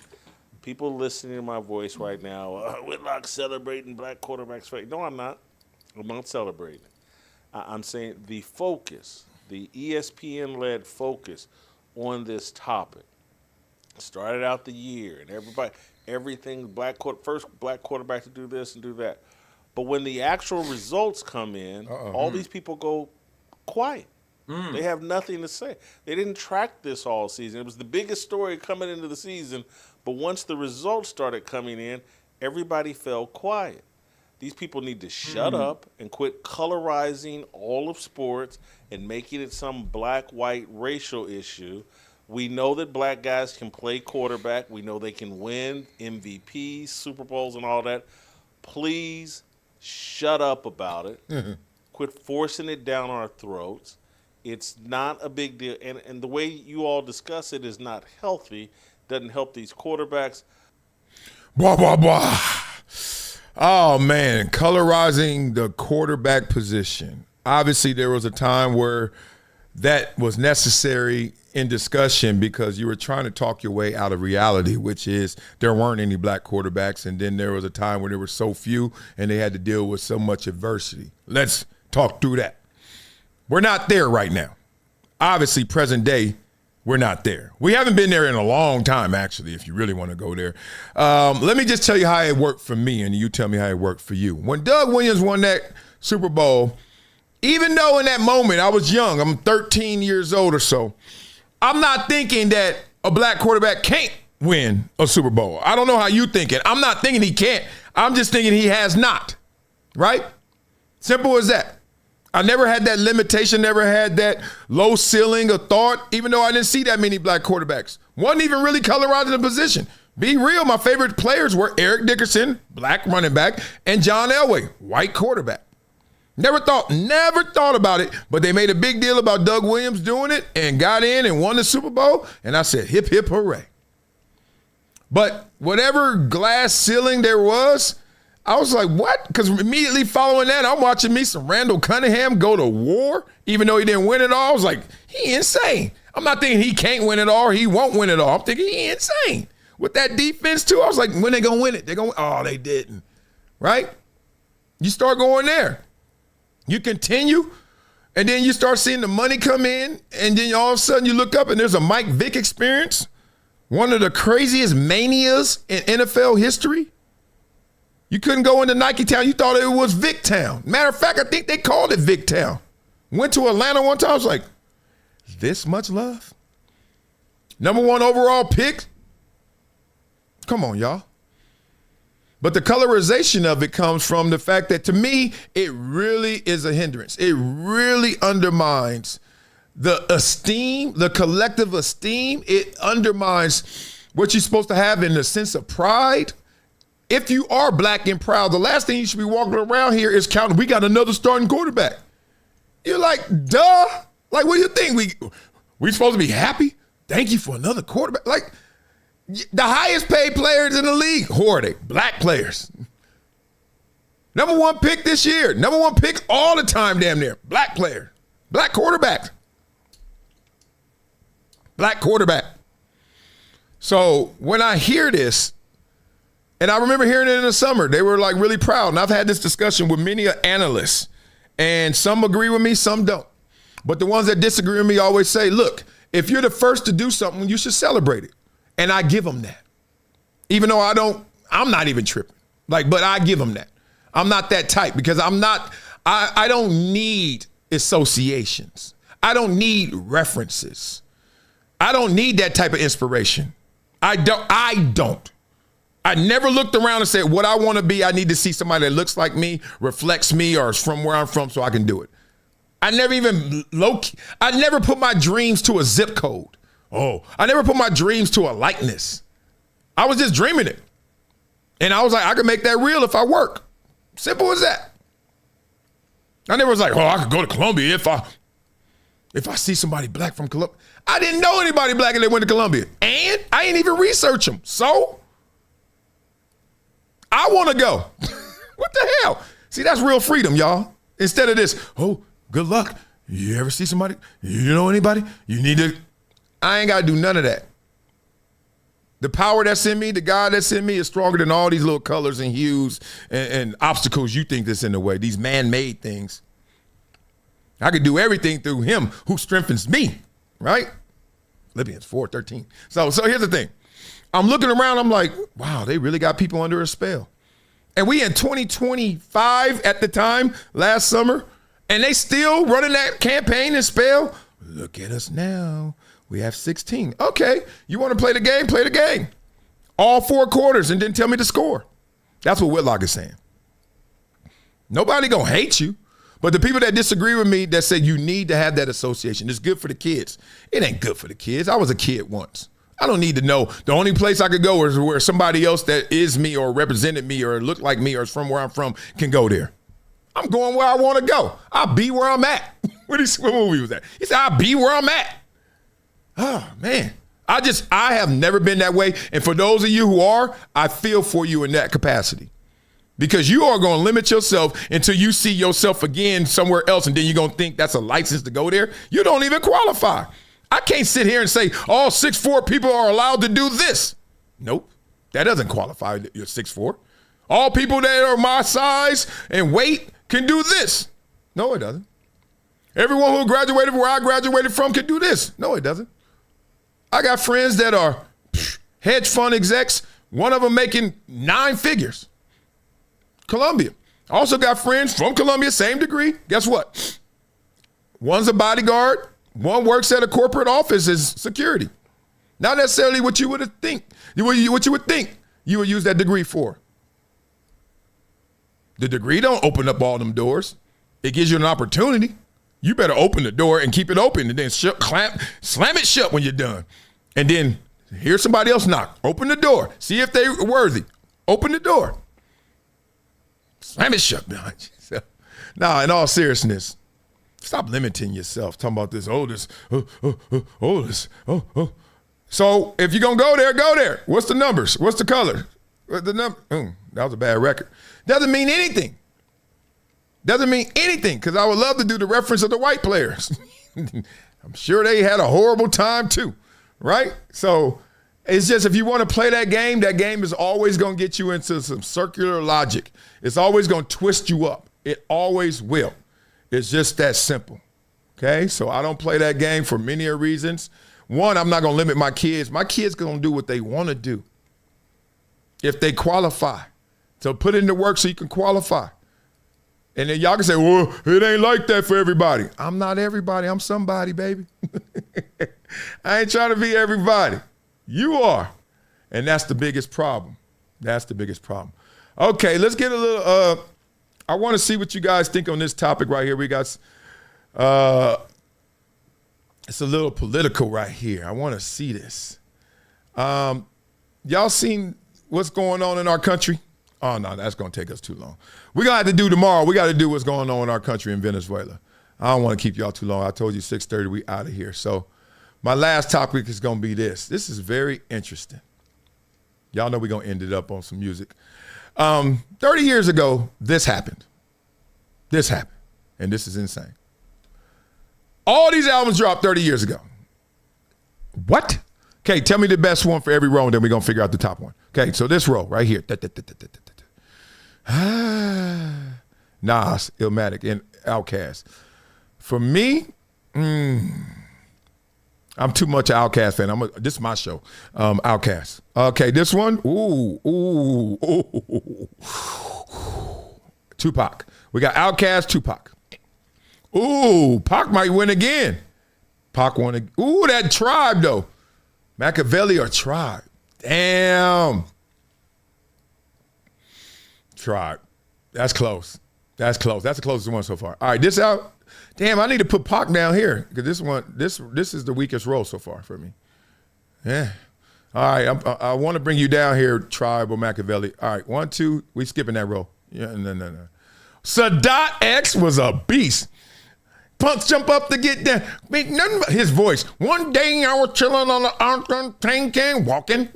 People listening to my voice right now, Whitlock celebrating black quarterbacks. No, I'm not. I'm not celebrating. I'm saying the focus, the ESPN-led focus on this topic started out the year, and everything first black quarterback to do this and do that. But when the actual results come in, all these people go quiet. They have nothing to say. They didn't track this all season. It was the biggest story coming into the season, but once the results started coming in, everybody fell quiet. These people need to shut up and quit colorizing all of sports and making it some black-white racial issue. We know that black guys can play quarterback. We know they can win MVPs, Super Bowls, and all that. Please shut up about it. Quit forcing it down our throats. It's not a big deal. And the way you all discuss it is not healthy. Doesn't help these quarterbacks.
Blah, blah, blah. Oh, man, colorizing the quarterback position. Obviously, there was a time where that was necessary in discussion because you were trying to talk your way out of reality, which is there weren't any black quarterbacks, and then there was a time where there were so few and they had to deal with so much adversity. Let's talk through that. We're not there right now. Obviously, present day, we're not there. We haven't been there in a long time, actually, if you really want to go there. Let me just tell you how it worked for me, and you tell me how it worked for you. When Doug Williams won that Super Bowl, even though in that moment I was young, I'm 13 years old or so, I'm not thinking that a black quarterback can't win a Super Bowl. I don't know how you think it. I'm not thinking he can't. I'm just thinking he has not, right? Simple as that. I never had that limitation, never had that low ceiling of thought, even though I didn't see that many black quarterbacks. Wasn't even really colorizing the position. Be real, my favorite players were Eric Dickerson, black running back, and John Elway, white quarterback. Never thought about it, but they made a big deal about Doug Williams doing it and got in and won the Super Bowl, and I said, hip, hip, hooray. But whatever glass ceiling there was, I was like, what? Because immediately following that, I'm watching me some Randall Cunningham go to war, even though he didn't win it all. I was like, he insane. I'm not thinking he can't win it all or he won't win it all. I'm thinking he insane. With that defense, too, I was like, when they going to win it? They're going to win. Oh, they didn't. Right? You start going there. You continue, and then you start seeing the money come in, and then all of a sudden you look up and there's a Mike Vick experience, one of the craziest manias in NFL history. You couldn't go into Nike Town. You thought it was Vic Town. Matter of fact, I think they called it Vic Town. Went to Atlanta one time. I was like, this much love? Number 1 overall pick? Come on, y'all. But the colorization of it comes from the fact that, to me, it really is a hindrance. It really undermines the esteem, the collective esteem. It undermines what you're supposed to have in the sense of pride if you are black and proud, the last thing you should be walking around here is counting, we got another starting quarterback. You're like, duh. Like, what do you think? We supposed to be happy? Thank you for another quarterback. Like, the highest paid players in the league, who are they? Black players. Number 1 pick this year. Number 1 pick all the time, damn near. Black player. Black quarterback. Black quarterback. So when I hear this, and I remember hearing it in the summer, they were like really proud. And I've had this discussion with many analysts, and some agree with me, some don't. But the ones that disagree with me always say, look, if you're the first to do something, you should celebrate it. And I give them that. Even though I'm not even tripping. But I give them that. I'm not that type because I don't need associations. I don't need references. I don't need that type of inspiration. I don't. I never looked around and said, what I want to be, I need to see somebody that looks like me, reflects me, or is from where I'm from so I can do it. I never put my dreams to a zip code. I never put my dreams to a likeness. I was just dreaming it. And I was like, I could make that real if I work. Simple as that. I never was like, I could go to Columbia if I see somebody black from Columbia. I didn't know anybody black and they went to Columbia. And I ain't even research them. So I want to go. What the hell? See, that's real freedom, y'all. Instead of this, good luck. You ever see somebody? You know anybody? You need to. I ain't got to do none of that. The power that's in me, the God that's in me is stronger than all these little colors and hues and obstacles you think that's in the way, these man-made things. I can do everything through him who strengthens me, right? Philippians 4:13. So here's the thing. I'm looking around, I'm like, wow, they really got people under a spell. And we in 2025 at the time, last summer, and they still running that campaign and spell. Look at us now. We have 16. Okay, you want to play the game? Play the game. All 4 quarters and then tell me the score. That's what Whitlock is saying. Nobody going to hate you. But the people that disagree with me that say you need to have that association, it's good for the kids. It ain't good for the kids. I was a kid once. I don't need to know. The only place I could go is where somebody else that is me or represented me or looked like me or is from where I'm from can go there. I'm going where I want to go. I'll be where I'm at. What movie was that? He said, I'll be where I'm at. Oh, man. I have never been that way. And for those of you who are, I feel for you in that capacity. Because you are going to limit yourself until you see yourself again somewhere else, and then you're going to think that's a license to go there. You don't even qualify. I can't sit here and say all 6'4" people are allowed to do this. Nope. That doesn't qualify. You're 6'4". All people that are my size and weight can do this. No, it doesn't. Everyone who graduated where I graduated from can do this. No, it doesn't. I got friends that are hedge fund execs, one of them making 9 figures. Columbia. Also got friends from Columbia, same degree. Guess what? One's a bodyguard. One works at a corporate office as security. Not necessarily what you would think. What you would think you would use that degree for. The degree don't open up all them doors. It gives you an opportunity. You better open the door and keep it open and then slam it shut when you're done. And then hear somebody else knock. Open the door. See if they're worthy. Open the door. Slam it shut behind you. Now, in all seriousness, stop limiting yourself. Talking about this, So if you're going to go there, go there. What's the numbers? What's the color? The number? That was a bad record. Doesn't mean anything. Doesn't mean anything because I would love to do the reference of the white players. I'm sure they had a horrible time too, right? So it's just if you want to play that game is always going to get you into some circular logic. It's always going to twist you up. It always will. It's just that simple, okay? So I don't play that game for many reasons. One, I'm not going to limit my kids. My kids going to do what they want to do if they qualify. So put in the work so you can qualify. And then y'all can say, well, it ain't like that for everybody. I'm not everybody. I'm somebody, baby. I ain't trying to be everybody. You are. And that's the biggest problem. That's the biggest problem. Okay, let's get a little, I want to see what you guys think on this topic right here. We got, it's a little political right here. I want to see this. Y'all seen what's going on in our country? Oh, no, that's going to take us too long. We're going to have to do tomorrow. We got to do what's going on in our country in Venezuela. I don't want to keep y'all too long. I told you 6:30, we out of here. So my last topic is going to be this. This is very interesting. Y'all know we're going to end it up on some music. 30 years ago, this happened. This happened. And this is insane. All these albums dropped 30 years ago. What? Okay, tell me the best one for every row, and then we're going to figure out the top one. Okay, so this row right here. Nas, Illmatic, and Outkast. For me, I'm too much an Outkast fan. This is my show. Outkast. Okay, this one. Ooh. Tupac. We got Outkast, Tupac. Ooh, Pac might win again. Pac won. Ooh, that Tribe though. Machiavelli or Tribe? Damn. Tribe. That's close. That's close. That's the closest one so far. All right, this out. Damn, I need to put Pac down here because this is the weakest role so far for me. Yeah. All right, I want to bring you down here, Tribe or Machiavelli. All right, 1, 2. We skipping that row. Yeah, no. Sadat X was a beast. Punks jump up to get down. His voice. One day I was chilling on the Arthur tank and walking.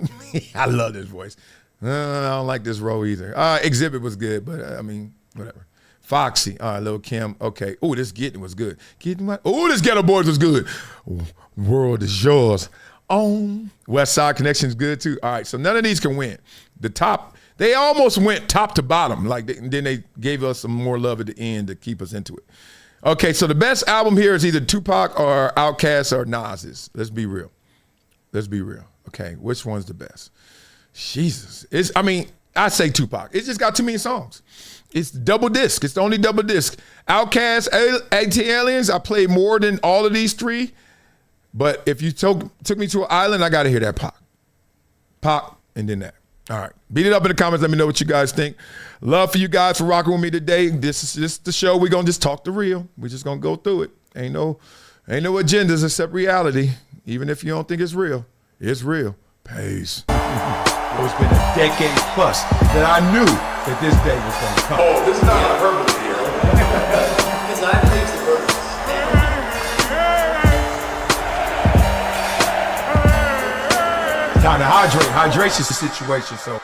I love this voice. I don't like this row either. Exhibit was good, but I mean, whatever. Foxy. All right, Lil' Kim. Okay. Oh, this Getting was good. Oh, this Ghetto Boys was good. World is yours. West Side Connection's good too. All right, so none of these can win. The top, they almost went top to bottom. Then they gave us some more love at the end to keep us into it. Okay, so the best album here is either Tupac or Outkast or Nas's. Let's be real. Okay, which one's the best? Jesus. I say Tupac. It's just got too many songs. It's double disc. It's the only double disc. Outkast, AT-Aliens, I played more than all of these three. But if you took me to an island, I got to hear that Pac, and then that. All right. Beat it up in the comments. Let me know what you guys think. Love for you guys for rocking with me today. This is the show. We're going to just talk the real. We're just going to go through it. Ain't no agendas except reality. Even if you don't think it's real, it's real. Peace.
It's been a decade plus that I knew that this day was going to come.
Oh, this is not hyperbole here.
Because I think the verse. Time to hydrate. Hydration's the situation, so.